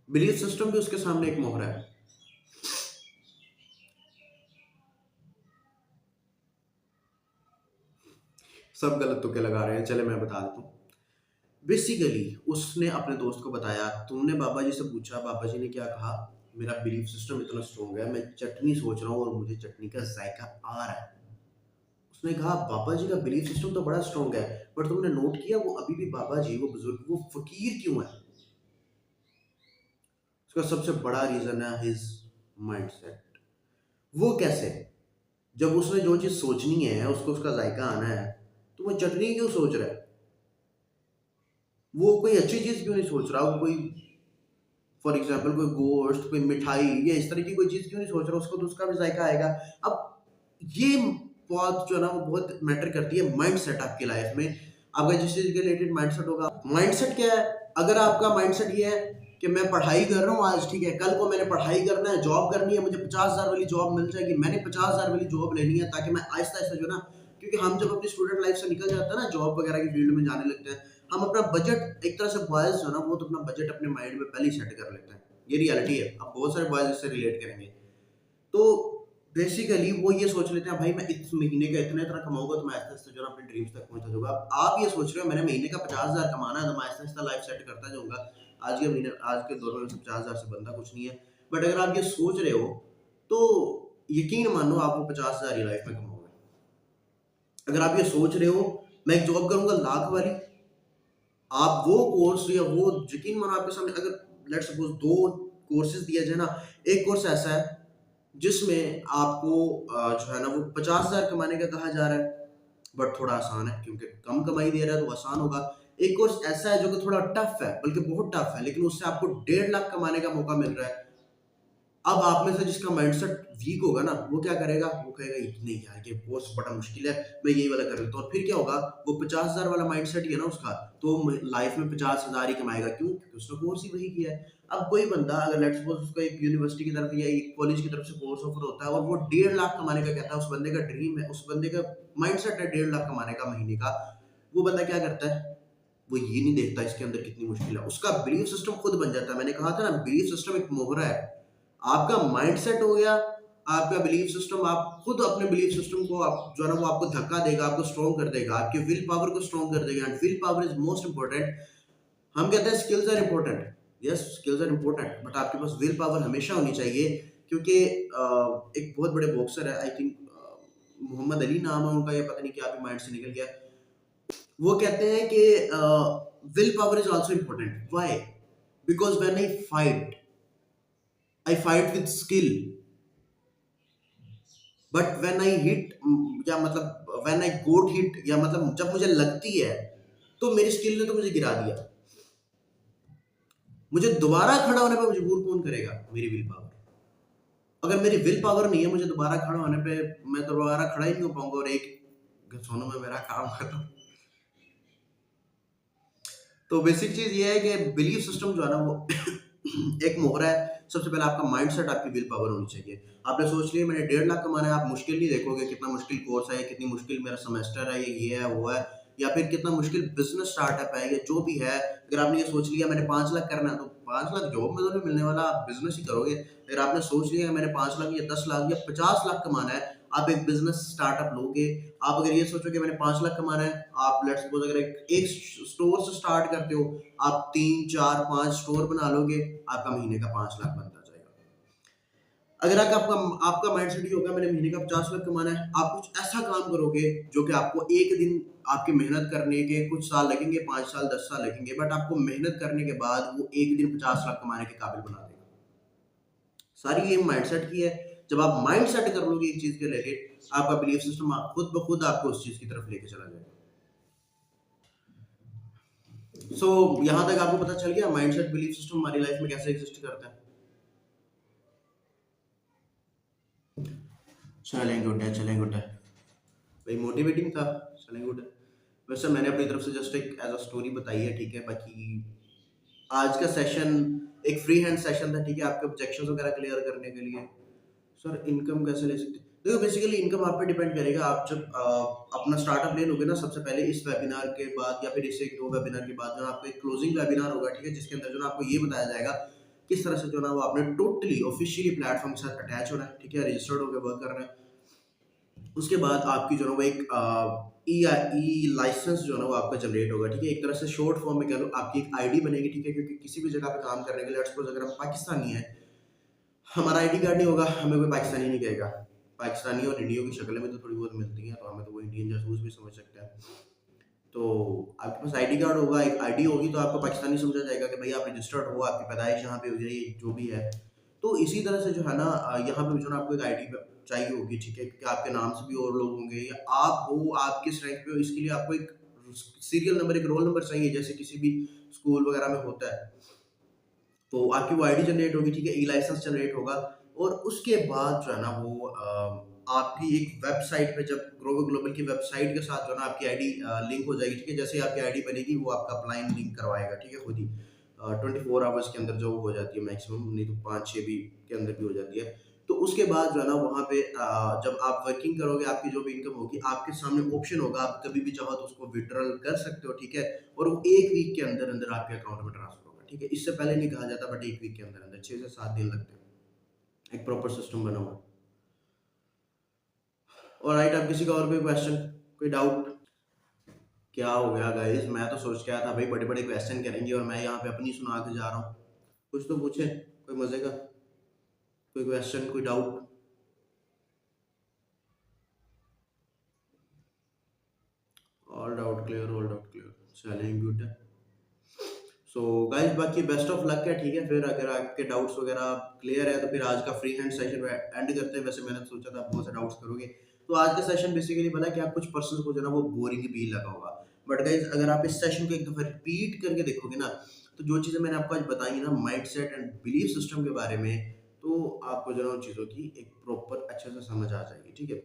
बिलीफ सिस्टम भी उसके सामने एक मोहरा है। सब गलत तुक्के लगा रहे हैं, चले मैं बता देता हूँ। बेसिकली उसने अपने दोस्त को बताया, तुमने बाबा जी से पूछा, बाबा जी ने क्या कहा, मेरा बिलीफ सिस्टम इतना स्ट्रॉन्ग है, मैं चटनी सोच रहा हूँ और मुझे चटनी का जायका आ रहा है। उसने कहा बाबा जी का बिलीफ सिस्टम तो बड़ा स्ट्रॉन्ग है, बट तुमने नोट किया वो अभी भी बाबा जी, वो बुजुर्ग, वो फकीर क्यों है? उसका सबसे बड़ा रीजन है हिज माइंडसेट। वो कैसे? जब उसने जो चीज सोचनी है, उसको उसका जायका आना है, तो वो चटनी क्यों सोच रहा है? वो कोई अच्छी चीज क्यों नहीं सोच रहा? वो कोई, फॉर एग्जाम्पल, कोई गोश्त, कोई मिठाई या इस तरह की कोई चीज क्यों नहीं सोच रहा? उसको तो उसका भी जायका आएगा। अब ये बात जो है ना वो बहुत मैटर करती है माइंडसेट आपकी लाइफ में। आपका जिस चीज के रिलेटेड माइंडसेट होगा, माइंडसेट क्या है? अगर आपका माइंडसेट ये है कि मैं पढ़ाई कर रहा हूँ आज, ठीक है, कल को मैंने पढ़ाई करना है, जॉब करनी है, मुझे 50,000 वाली जॉब मिल जाएगी, मैंने 50,000 वाली जॉब लेनी है ताकि मैं आहिस्ता आहिस्ता जो ना, क्योंकि हम जब अपनी स्टूडेंट लाइफ से निकल जाते हैं ना, जॉब वगैरह की फील्ड में जाने लगते हैं, हम अपना बजट, एक तरह से बॉयज जो है ना वो तो अपना बजट अपने माइंड में पहले ही सेट कर लेते हैं। ये रियलिटी है। अब बहुत सारे बॉयज इससे रिलेट करेंगे। तो बेसिकली वो ये सोच लेते हैं भाई मैं इस महीने का इतना इतना कमाऊंगा तो मैं आहिस्ता आहिस्ता जो है ना अपने ड्रीम्स तक पहुंचा जाऊंगा। आप ये सोच रहे हो मैंने महीने का 50,000 कमाना है तो मैं आहिस्ता आहिस्ता लाइफ सेट करता जाऊंगा। आज के महीने, आज के दौर में 50,000 से बंदा कुछ नहीं है। बट अगर आप ये सोच रहे हो तो यकीन मानो आप वो 50,000 ही लाइफ में कमाओगे। अगर आप ये सोच रहे हो मैं एक जॉब करूंगा लाख वाली, आप वो कोर्स या वो, यकीन मानो आपके सामने अगर लेट्स सपोज दो कोर्सेज दिया जाए ना, एक कोर्स ऐसा है जिसमें आपको जो है ना वो 50,000 कमाने का कहा जा रहा है, बट थोड़ा आसान है क्योंकि कम कमाई दे रहा है तो आसान होगा। एक कोर्स ऐसा है जो कि थोड़ा टफ है, बल्कि बहुत टफ है, लेकिन उससे आपको 1.5 लाख कमाने का मौका मिल रहा है। अब आप में से जिसका माइंडसेट वीक होगा ना, वो क्या करेगा, वो कहेगा "ये नहीं यार, ये कोर्स बड़ा मुश्किल है, मैं यही वाला कर लेता हूँ।" और फिर क्या होगा, वो 50,000 वाला माइंडसेट ही है ना उसका, तो लाइफ में 50,000 ही कमाएगा। क्यों? क्योंकि उसने कोर्स ही वही किया है। अब कोई बंदा अगर लेट्स सपोज उसको एक यूनिवर्सिटी की तरफ या एक कॉलेज की तरफ से कोर्स ऑफर होता है और वो 1.5 लाख कमाने का कहता है, उस बंदे का ड्रीम है, उस बंदे का माइंडसेट है 1.5 लाख कमाने का महीने का, वो बंदा क्या करता है, वो ये नहीं देखता इसके अंदर कितनी मुश्किल है, उसका बिलीफ सिस्टम खुद बन जाता है। मैंने कहा था ना, बिलीफ सिस्टम एक मोहरा है। आपका माइंडसेट हो गया, आपका बिलीफ सिस्टम, आप खुद अपने बिलीफ सिस्टम को आप जो है ना वो आपको धक्का देगा, आपको स्ट्रॉन्ग कर देगा, आपके विल पावर को स्ट्रॉन्ग कर देगा। And will power is most important. हम कहते हैं skills are important, yes skills are important, but आपके पास विल पावर हमेशा होनी चाहिए। क्योंकि एक बहुत बड़े बॉक्सर है, आई थिंक मोहम्मद अली नाम है उनका, या पता नहीं क्या, अभी माइंड से निकल गया। वो कहते हैं कि will power is also important. Why? Because when I fight with skill, but when I hit, या मतलब व्हेन आई गोट हिट, या मतलब जब मुझे लगती है, तो मेरी स्किल ने तो मुझे गिरा दिया। मुझे दोबारा खड़ा होने पे मजबूर कौन करेगा? मेरी विल पावर। अगर मेरी विल पावर नहीं है, मुझे दोबारा खड़ा होने पे, मैं दोबारा खड़ा ही नहीं हो पाऊंगा, और एक सोनू में मेरा काम खत्म। तो बेसिक चीज ये है कि बिलीफ सिस्टम जो है ना वो एक मोहरा है। सबसे पहले आपका माइंडसेट, आपकी विल पावर होनी चाहिए। आपने सोच लिया मैंने 1.5 लाख कमाना है, आप मुश्किल नहीं देखोगे कितना मुश्किल कोर्स है, कितनी मुश्किल मेरा सेमेस्टर है, ये है वो है, या फिर कितना मुश्किल बिजनेस स्टार्टअप है, या जो भी है। अगर आपने ये सोच लिया मैंने 5 लाख करना है, तो 5 लाख जॉब में तो नहीं मिलने वाला, आप बिजनेस ही करोगे। अगर आपने सोच लिया मैंने 5 लाख या 10 लाख या 50 लाख कमाना है, आप एक बिजनेस स्टार्टअप लोगे। आप अगर ये सोचो कि मैंने 5 लाख कमाना है, आप लेट्स सपोज अगर एक स्टोर से स्टार्ट करते हो, आप 3 4 5 स्टोर बना लोगे, आपका महीने का 5 लाख बनता जाएगा। अगर आपका आपका माइंडसेट ये होगा मैंने महीने का 50 लाख कमाना है, आप कुछ ऐसा काम करोगे जो कि आपको एक दिन, आपकी मेहनत करने के कुछ साल लगेंगे, 5 साल 10 साल लगेंगे, बट आपको मेहनत करने के बाद वो एक दिन 50 लाख कमाने के काबिल बना देगा। सारी गेम माइंडसेट की है। जब आप माइंडसेट कर लोगे एक चीज के रिलेटेड, आपका बिलीफ सिस्टम खुद ब खुद आपको उस चीज की तरफ लेके चला जाएगा। सो यहाँ तक आपको पता चल गया माइंडसेट बिलीफ सिस्टम हमारी लाइफ में कैसे एग्जिस्ट करता है। चलें गुड है, चलें गुड है भाई, मोटिवेटिंग था। चलें गुड है। वैसे मैंने अपनी तरफ से जस्ट एक एज अ स्टोरी बताई है, ठीक है। बाकी आज का सेशन एक फ्री हैंड सेशन था, ठीक है, आपके ऑब्जेक्शंस वगैरह क्लियर करने के लिए। सर इनकम कैसे ले सकते हैं? देखो बेसिकली इनकम आप पे डिपेंड करेगा। आप जब अपना स्टार्टअप ले लोगे ना, सबसे पहले इस वेबिनार के बाद या फिर इससे एक दो वेबिनार के बाद जो है आपको एक क्लोजिंग वेबिनार होगा, ठीक है, जिसके अंदर जो है आपको ये बताया जाएगा किस तरह से जो है ना वो आपने टोटली ऑफिशियली प्लेटफॉर्म के साथ अटैच होना है, ठीक है, रजिस्टर्ड होकर वर्क करना है। उसके बाद आपकी जो है ना वो एक ई लाइसेंस जो है ना वो आपका जनरेट होगा, ठीक है। एक तरह से शॉर्ट फॉर्म में कह लो आपकी एक आईडी बनेगी, ठीक है, क्योंकि किसी भी जगह पे काम करने के लिए लेट्स सपोज अगर हम पाकिस्तानी है, हमारा आईडी कार्ड नहीं होगा, हमें कोई पाकिस्तानी नहीं कहेगा। पाकिस्तानी और इंडियो की शक्लें में तो थोड़ी बहुत मिलती हैं, तो हमें तो वो इंडियन जासूस भी समझ सकते हैं। तो आपके पास आईडी कार्ड होगा, एक आईडी होगी, तो आपको पाकिस्तानी समझा जाएगा कि भाई आप रजिस्टर्ड हो, आपकी पैदाइश यहाँ पे हो जाए, जो भी है। तो इसी तरह से जो है ना यहाँ पे जो है ना आपको एक आईडी चाहिए होगी, ठीक है, क्योंकि आपके नाम से भी और लोग होंगे, या आप हो, आप किस रैंक पे हो, इसके लिए आपको एक सीरियल नंबर, एक रोल नंबर चाहिए, जैसे किसी भी स्कूल वगैरह में होता है। तो आपकी वो आईडी जनरेट होगी, ठीक है, ई लाइसेंस जनरेट होगा। और उसके बाद जो है ना वो आपकी एक वेबसाइट पे, जब ग्रोवर ग्लोबल की वेबसाइट के साथ जो है ना आपकी आईडी लिंक हो जाएगी, ठीक है। जैसे ही आपकी आईडी बनेगी वो आपका अपलाइन लिंक करवाएगा, ठीक है, खुद ही 24 आवर्स के अंदर जो हो जाती है मैक्सिमम, नहीं तो 5 6 भी के अंदर भी हो जाती है। तो उसके बाद जो है ना वहाँ पे जब आप वर्किंग करोगे, आपकी जो भी इनकम होगी, आपके सामने ऑप्शन होगा, आप कभी भी चाहो तो उसको विड्रॉल कर सकते हो, ठीक है। और वो 1 वीक के अंदर अंदर आपके अकाउंट में ट्रांसफर होगा, ठीक है। इससे पहले नहीं कहा जाता, बट 1 वीक के अंदर अंदर 6 से 7 दिन लगते हैं। एक प्रॉपर सिस्टम बना हुआ है। और राइट, आप किसी का और कोई क्वेश्चन, कोई डाउट? क्या हो गया गाइस, मैं तो सोच के आया था भाई बड़े बड़े क्वेश्चन करेंगे और मैं यहाँ पे अपनी सुना के जा रहा हूँ। कुछ तो पूछे, कोई मजे का, कोई क्वेश्चन, कोई doubt? All doubt clear, all doubt clear, चलेंगे गुड है। सो गाइस बाकी बेस्ट ऑफ लक है, ठीक है। फिर अगर आपके डाउट्स वगैरह क्लियर है तो फिर आज का फ्री हैंड सेशन एंड करते हैं। वैसे मैंने सोचा था आप बहुत से डाउट्स करोगे, तो आज का सेशन बेसिकली बना कि आप कुछ पर्सन को जो ना वो बोरिंग भी लगा होगा, बट गाइस अगर आप इस सेशन को एक दफा रिपीट करके देखोगे ना, तो जो चीज़ें मैंने आपको आज बताई ना माइंडसेट एंड बिलीफ सिस्टम के बारे में, तो आपको जो है उन चीज़ों की एक प्रॉपर अच्छे से समझ आ जाएगी, ठीक है?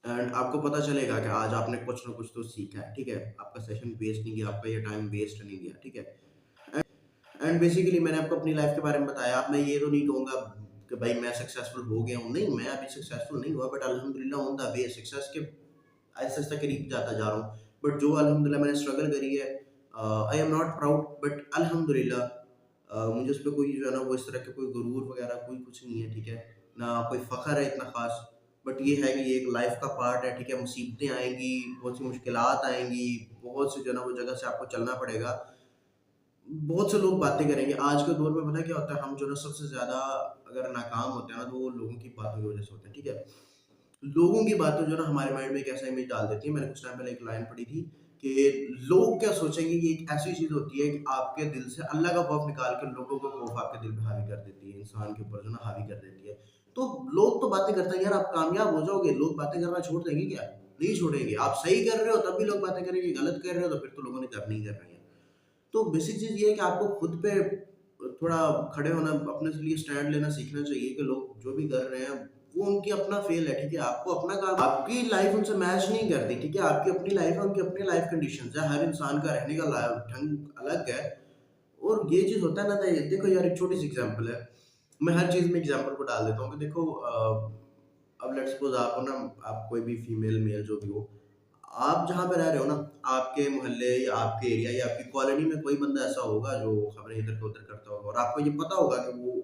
एंड आपको पता चलेगा कि आज आपने कुछ ना कुछ तो सीखा है, ठीक है? आपका सेशन वेस्ट नहीं गया, आपका ये टाइम वेस्ट नहीं गया, ठीक है? एंड बेसिकली मैंने आपको अपनी लाइफ के बारे में बताया। अब मैं ये तो नहीं कहूँगा कि भाई मैं सक्सेसफुल हो गया हूँ, नहीं मैं अभी सक्सेसफुल नहीं हुआ, बट अल्हम्दुलिल्लाह ऑन द वे सक्सेस के आहिस्ता-आहिस्ता करीब जाता जा रहा हूँ। बट जो अल्हम्दुलिल्लाह मैंने स्ट्रगल करी है, I am not proud, but अल्हम्दुलिल्लाह मुझे उस पे कोई जो है ना वो इस तरह के कोई गुरूर वगैरह कोई कुछ नहीं है, ठीक है? ना कोई फ़ख्र है इतना ख़ास, बट ये है कि ये एक लाइफ का पार्ट है, ठीक है? मुसीबतें आएँगी, बहुत सी मुश्किलात आएँगी, बहुत सी जो है ना वो जगह से आपको चलना पड़ेगा। बहुत से लोग बातें करेंगे। आज के दौर में पता है क्या होता है, हम जो है ना सबसे ज़्यादा अगर नाकाम होते हैं ना, तो वो लोगों की बातों की वज़ह से होते हैं, ठीक है? लोगों की बातें जो है ना हमारे माइंड में एक ऐसा इमेज डाल देती है। मैंने कुछ टाइम पहले एक लाइन पढ़ी थी कि लोग क्या सोचेंगे, ये एक ऐसी चीज़ होती है कि आपके दिल से अल्लाह का खौफ निकाल के लोगों का खौफ आपके दिल पे हावी कर देती है, इंसान के ऊपर जो है ना हावी कर देती है। तो लोग तो बातें करते हैं यार, आप कामयाब हो जाओगे, लोग बातें करना छोड़ देंगे क्या? नहीं छोड़ेंगे। आप सही कर रहे हो तब भी लोग बातें करेंगे, गलत कर रहे हो तो फिर तो लोगों ने करनी ही करनी है। तो बेसिक चीज़ ये है कि आपको खुद पे थोड़ा खड़े होना, अपने लिए स्टैंड लेना सीखना चाहिए कि लोग जो भी कर रहे हैं, वो उनकी अपना फ़ेल है, ठीक है? आपको अपना काम, आपकी लाइफ़ उनसे मैच नहीं करती, ठीक है? आपकी अपनी लाइफ़ है, उनकी अपनी लाइफ़ कंडीशंस है, हर इंसान का रहने का ढंग अलग है। और ये चीज़ होता है ना, तो देखो यार एक छोटी-सी एग्ज़ाम्पल है, मैं हर चीज़ में एग्ज़ाम्पल को डाल देता हूँ कि देखो अब लेट्स सपोज़ आप हो ना, आप कोई भी फीमेल, मेल जो भी हो, आप जहाँ पे रह रहे हो ना, आपके मोहल्ले या आपके एरिया या आपकी कॉलोनी में कोई बंदा ऐसा होगा जो खबरें इधर से उधर करता होगा, और आपको ये पता होगा कि वो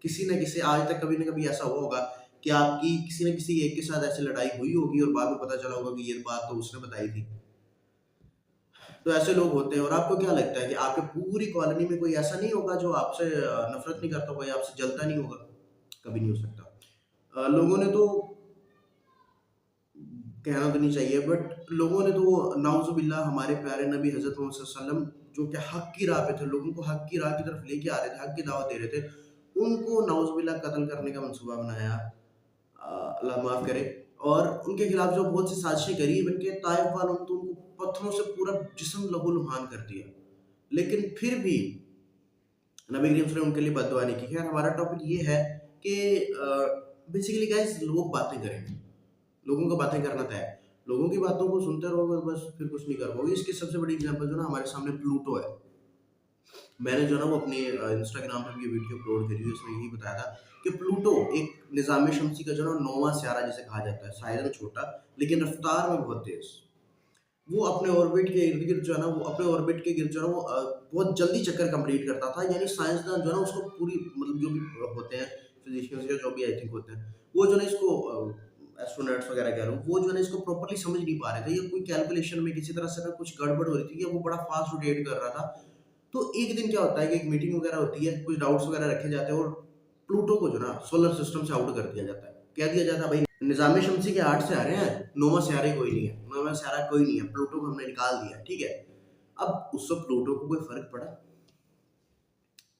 किसी न किसी आज तक कभी न कभी ऐसा हुआ होगा कि आपकी किसी न किसी एक के साथ ऐसे लड़ाई हुई होगी और बाद में पता चला होगा कि ये बात तो उसने बताई थी। तो ऐसे लोग होते हैं, और आपको क्या लगता है कि आपके पूरी कॉलोनी में कोई ऐसा नहीं होगा जो आपसे नफ़रत नहीं करता होगा या आपसे जलता नहीं होगा? कभी नहीं हो सकता। लोगों ने तो कहना तो नहीं चाहिए, बट लोगों ने तो नाउज़ुबिल्लाह हमारे प्यारे नबी हज़रत मोहम्मद सल्लल्लाहु अलैहि वसल्लम जो कि हक़ की राह पे थे, लोगों को हक़ की राह की तरफ लेके आ रहे थे, हक़ की दावत दे रहे थे, उनको नाउज़ुबिल्लाह कत्ल करने का मंसूबा बनाया। अल्लाह माफ़ करे। और उनके खिलाफ जो बहुत सी साज़िशें करी, इवन के ताइफ वालों ने तो उनको पत्थरों से पूरा जिस्म लहू-लुहान कर दिया। लेकिन फिर भी नबी करीम ने उनके लिए बद्दुआ नहीं की। खैर हमारा टॉपिक ये है कि बेसिकली गाइस लोग बातें करेंगे। लोगों को बातें करना तय है। लोगों की बातों को सुनते रहोगे तो बस फिर कुछ नहीं कर पाओगे। इसकी सबसे बड़ी एग्ज़ाम्पल जो है ना हमारे सामने प्लूटो है। मैंने जो है ना वो अपने इंस्टाग्राम पे भी ये वीडियो अपलोड करी हुई है, उसमें यही बताया था कि प्लूटो एक निज़ाम शमसी का जो है ना 9वां सियारा जिसे कहा जाता है। साइज़ में छोटा लेकिन रफ़्तार में बहुत तेज़। वो अपने ऑर्बिट के इर्द-गिर्द जो है ना, वो अपने ऑर्बिट के गिर्द जो है ना वो बहुत जल्दी चक्कर कंप्लीट करता था। यानी साइंसदान जो है ना उसको पूरी मतलब जो भी होते हैं फिज़िशियंस या जो भी आई थिंक होते हैं, वो जो है ना इसको एस्ट्रोनॉट्स वगैरह कह रहा हूँ, वो जो है ना इसको प्रॉपर्ली समझ नहीं पा रहे थे, या कोई कैलकुलेशन में किसी तरह से ना कुछ गड़बड़ हो रही थी, या वो बड़ा फ़ास्ट रोटेट कर रहा था। तो एक दिन क्या होता है कि एक मीटिंग वगैरह होती है, कुछ डाउट्स वगैरह रखे जाते हैं और प्लूटो को जो है ना सोलर सिस्टम से आउट कर दिया जाता है। कह दिया जाता है भाई निज़ाम शमसी के 8 सियारे हैं, 9वां सियारा कोई नहीं है, 9वां सियारा कोई नहीं है, प्लूटो को हमने निकाल दिया, ठीक है? अब उससे प्लूटो को कोई फ़र्क पड़ा?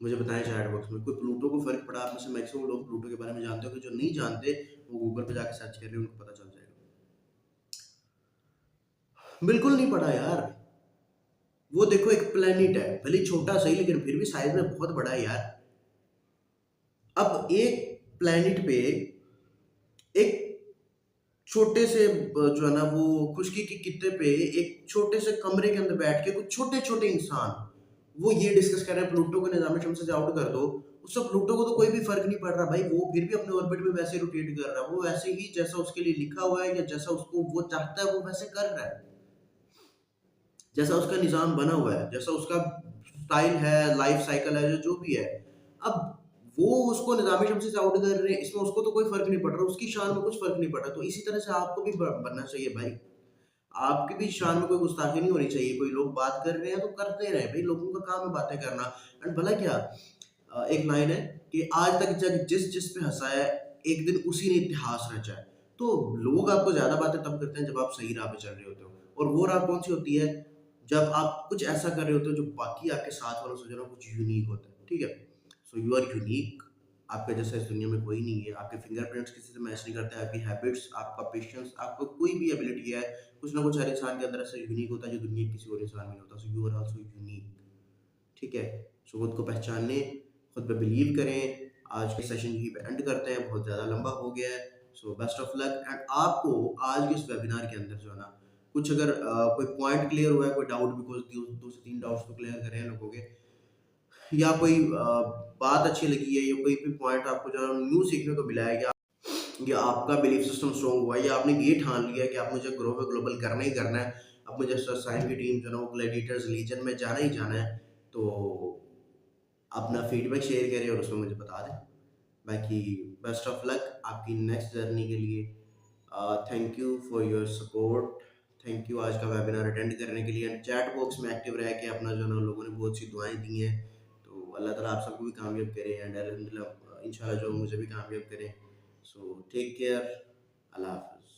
मुझे बताएँ चैट बॉक्स में, कोई प्लूटो को फ़र्क पड़ा? आप में से मैक्सिमम लोग प्लूटो के बारे में जानते हो, कि जो नहीं जानते, वो गूगल पे जाके सर्च कर लें, उनको पता चल जाएगा। बिल्कुल नहीं पड़ा यार। वो देखो एक प्लैनेट है, भले ही छोटा सही लेकिन फिर भी साइज़ में बहुत बड़ा है यार। अब एक प्लैनेट पे एक छोटे से जो है ना वो खुशकी की कित्ते पे एक छोटे से कमरे के अंदर बैठ के कुछ छोटे-छोटे इंसान, वो ये डिस्कस कर रहे हैं प्लूटो को निज़ाम शम्स से आउट कर दो। उससे प्लूटो को तो कोई भी फ़र्क नहीं पड़ रहा भाई, वो फिर भी अपने ऑर्बिट में वैसे रोटेट कर रहा है। वो वैसे ही जैसा उसके लिए लिखा हुआ है या जैसा उसको वो चाहता है वो वैसे कर रहा है। जैसा उसका निज़ाम बना हुआ है, जैसा उसका स्टाइल है, लाइफ़ साइकिल है, जो भी है। अब वो उसको निज़ाम शमसी से आउट कर रहे हैं, इसमें उसको तो कोई फ़र्क नहीं पड़ रहा, उसकी शान में कुछ फ़र्क नहीं पड़ रहा। तो इसी तरह से आपको भी बनना चाहिए भाई। आपकी भी शान में कोई गुस्ताखी नहीं होनी चाहिए। कोई लोग बात कर रहे हैं तो करते रहें भाई, लोगों का काम है बातें करना। एंड भला क्या एक लाइन है कि आज तक जग जिस-जिस पे हँसा है, एक दिन उसी ने इतिहास रचा है। तो लोग आपको ज़्यादा बातें तब करते हैं जब आप सही राह पे चल रहे होते हो। और वो राह कौन-सी होती है? जब आप कुछ ऐसा कर रहे होते हो जो बाकी आपके साथ वालों से जो है ना कुछ यूनिक होता है, ठीक है? सो यू आर यूनिक, आपके जैसा इस दुनिया में कोई नहीं है, आपके फिंगरप्रिंट्स किसी से मैच नहीं करते, आपकी हैबिट्स, आपका पेशेंस, आपको कोई भी एबिलिटी है, कुछ ना कुछ हर इंसान के अंदर ऐसा यूनिक होता है जो दुनिया के किसी और इंसान में नहीं होता। So you are also unique, ठीक है? सो खुद को पहचानें, खुद पे बिलीव करें, आज के सेशन यहीं पे एंड करते हैं, बहुत ज़्यादा लंबा हो गया है। So best of luck. And आपको आज के इस वेबिनार के अंदर जो है ना, कुछ अगर कोई पॉइंट क्लियर हुआ है, कोई डाउट, बिकॉज़ 2 से 3 डाउट्स तो क्लियर करे हैं लोगों के, या कोई बात अच्छी लगी है, या कोई भी पॉइंट आपको जो है न्यू सीखने को मिला है, या आपका बिलीफ सिस्टम स्ट्रॉन्ग हुआ है, या आपने ये ठान लिया है कि आप मुझे ग्रो ग्लोबल करना ही करना है, अब मुझे सर साइम की टीम जो है ना वो ग्लैडिएटर्स लीजन में जाना ही जाना है, तो अपना फीडबैक शेयर करें और उसमें मुझे बता दें। बाकी बेस्ट ऑफ लक आपकी नेक्स्ट जर्नी के लिए। Thank you for your support. Thank you आज का वेबिनार अटेंड करने के लिए, एंड चैट बॉक्स में एक्टिव रह के अपना जो है ना लोगों ने बहुत सी दुआएं दी हैं, तो अल्लाह ताला आप सबको भी कामयाब करे, एंड अल्हम्दुलिल्लाह इंशाल्लाह जो मुझे भी कामयाब करें। So take care. अल्लाह हाफ़िज़।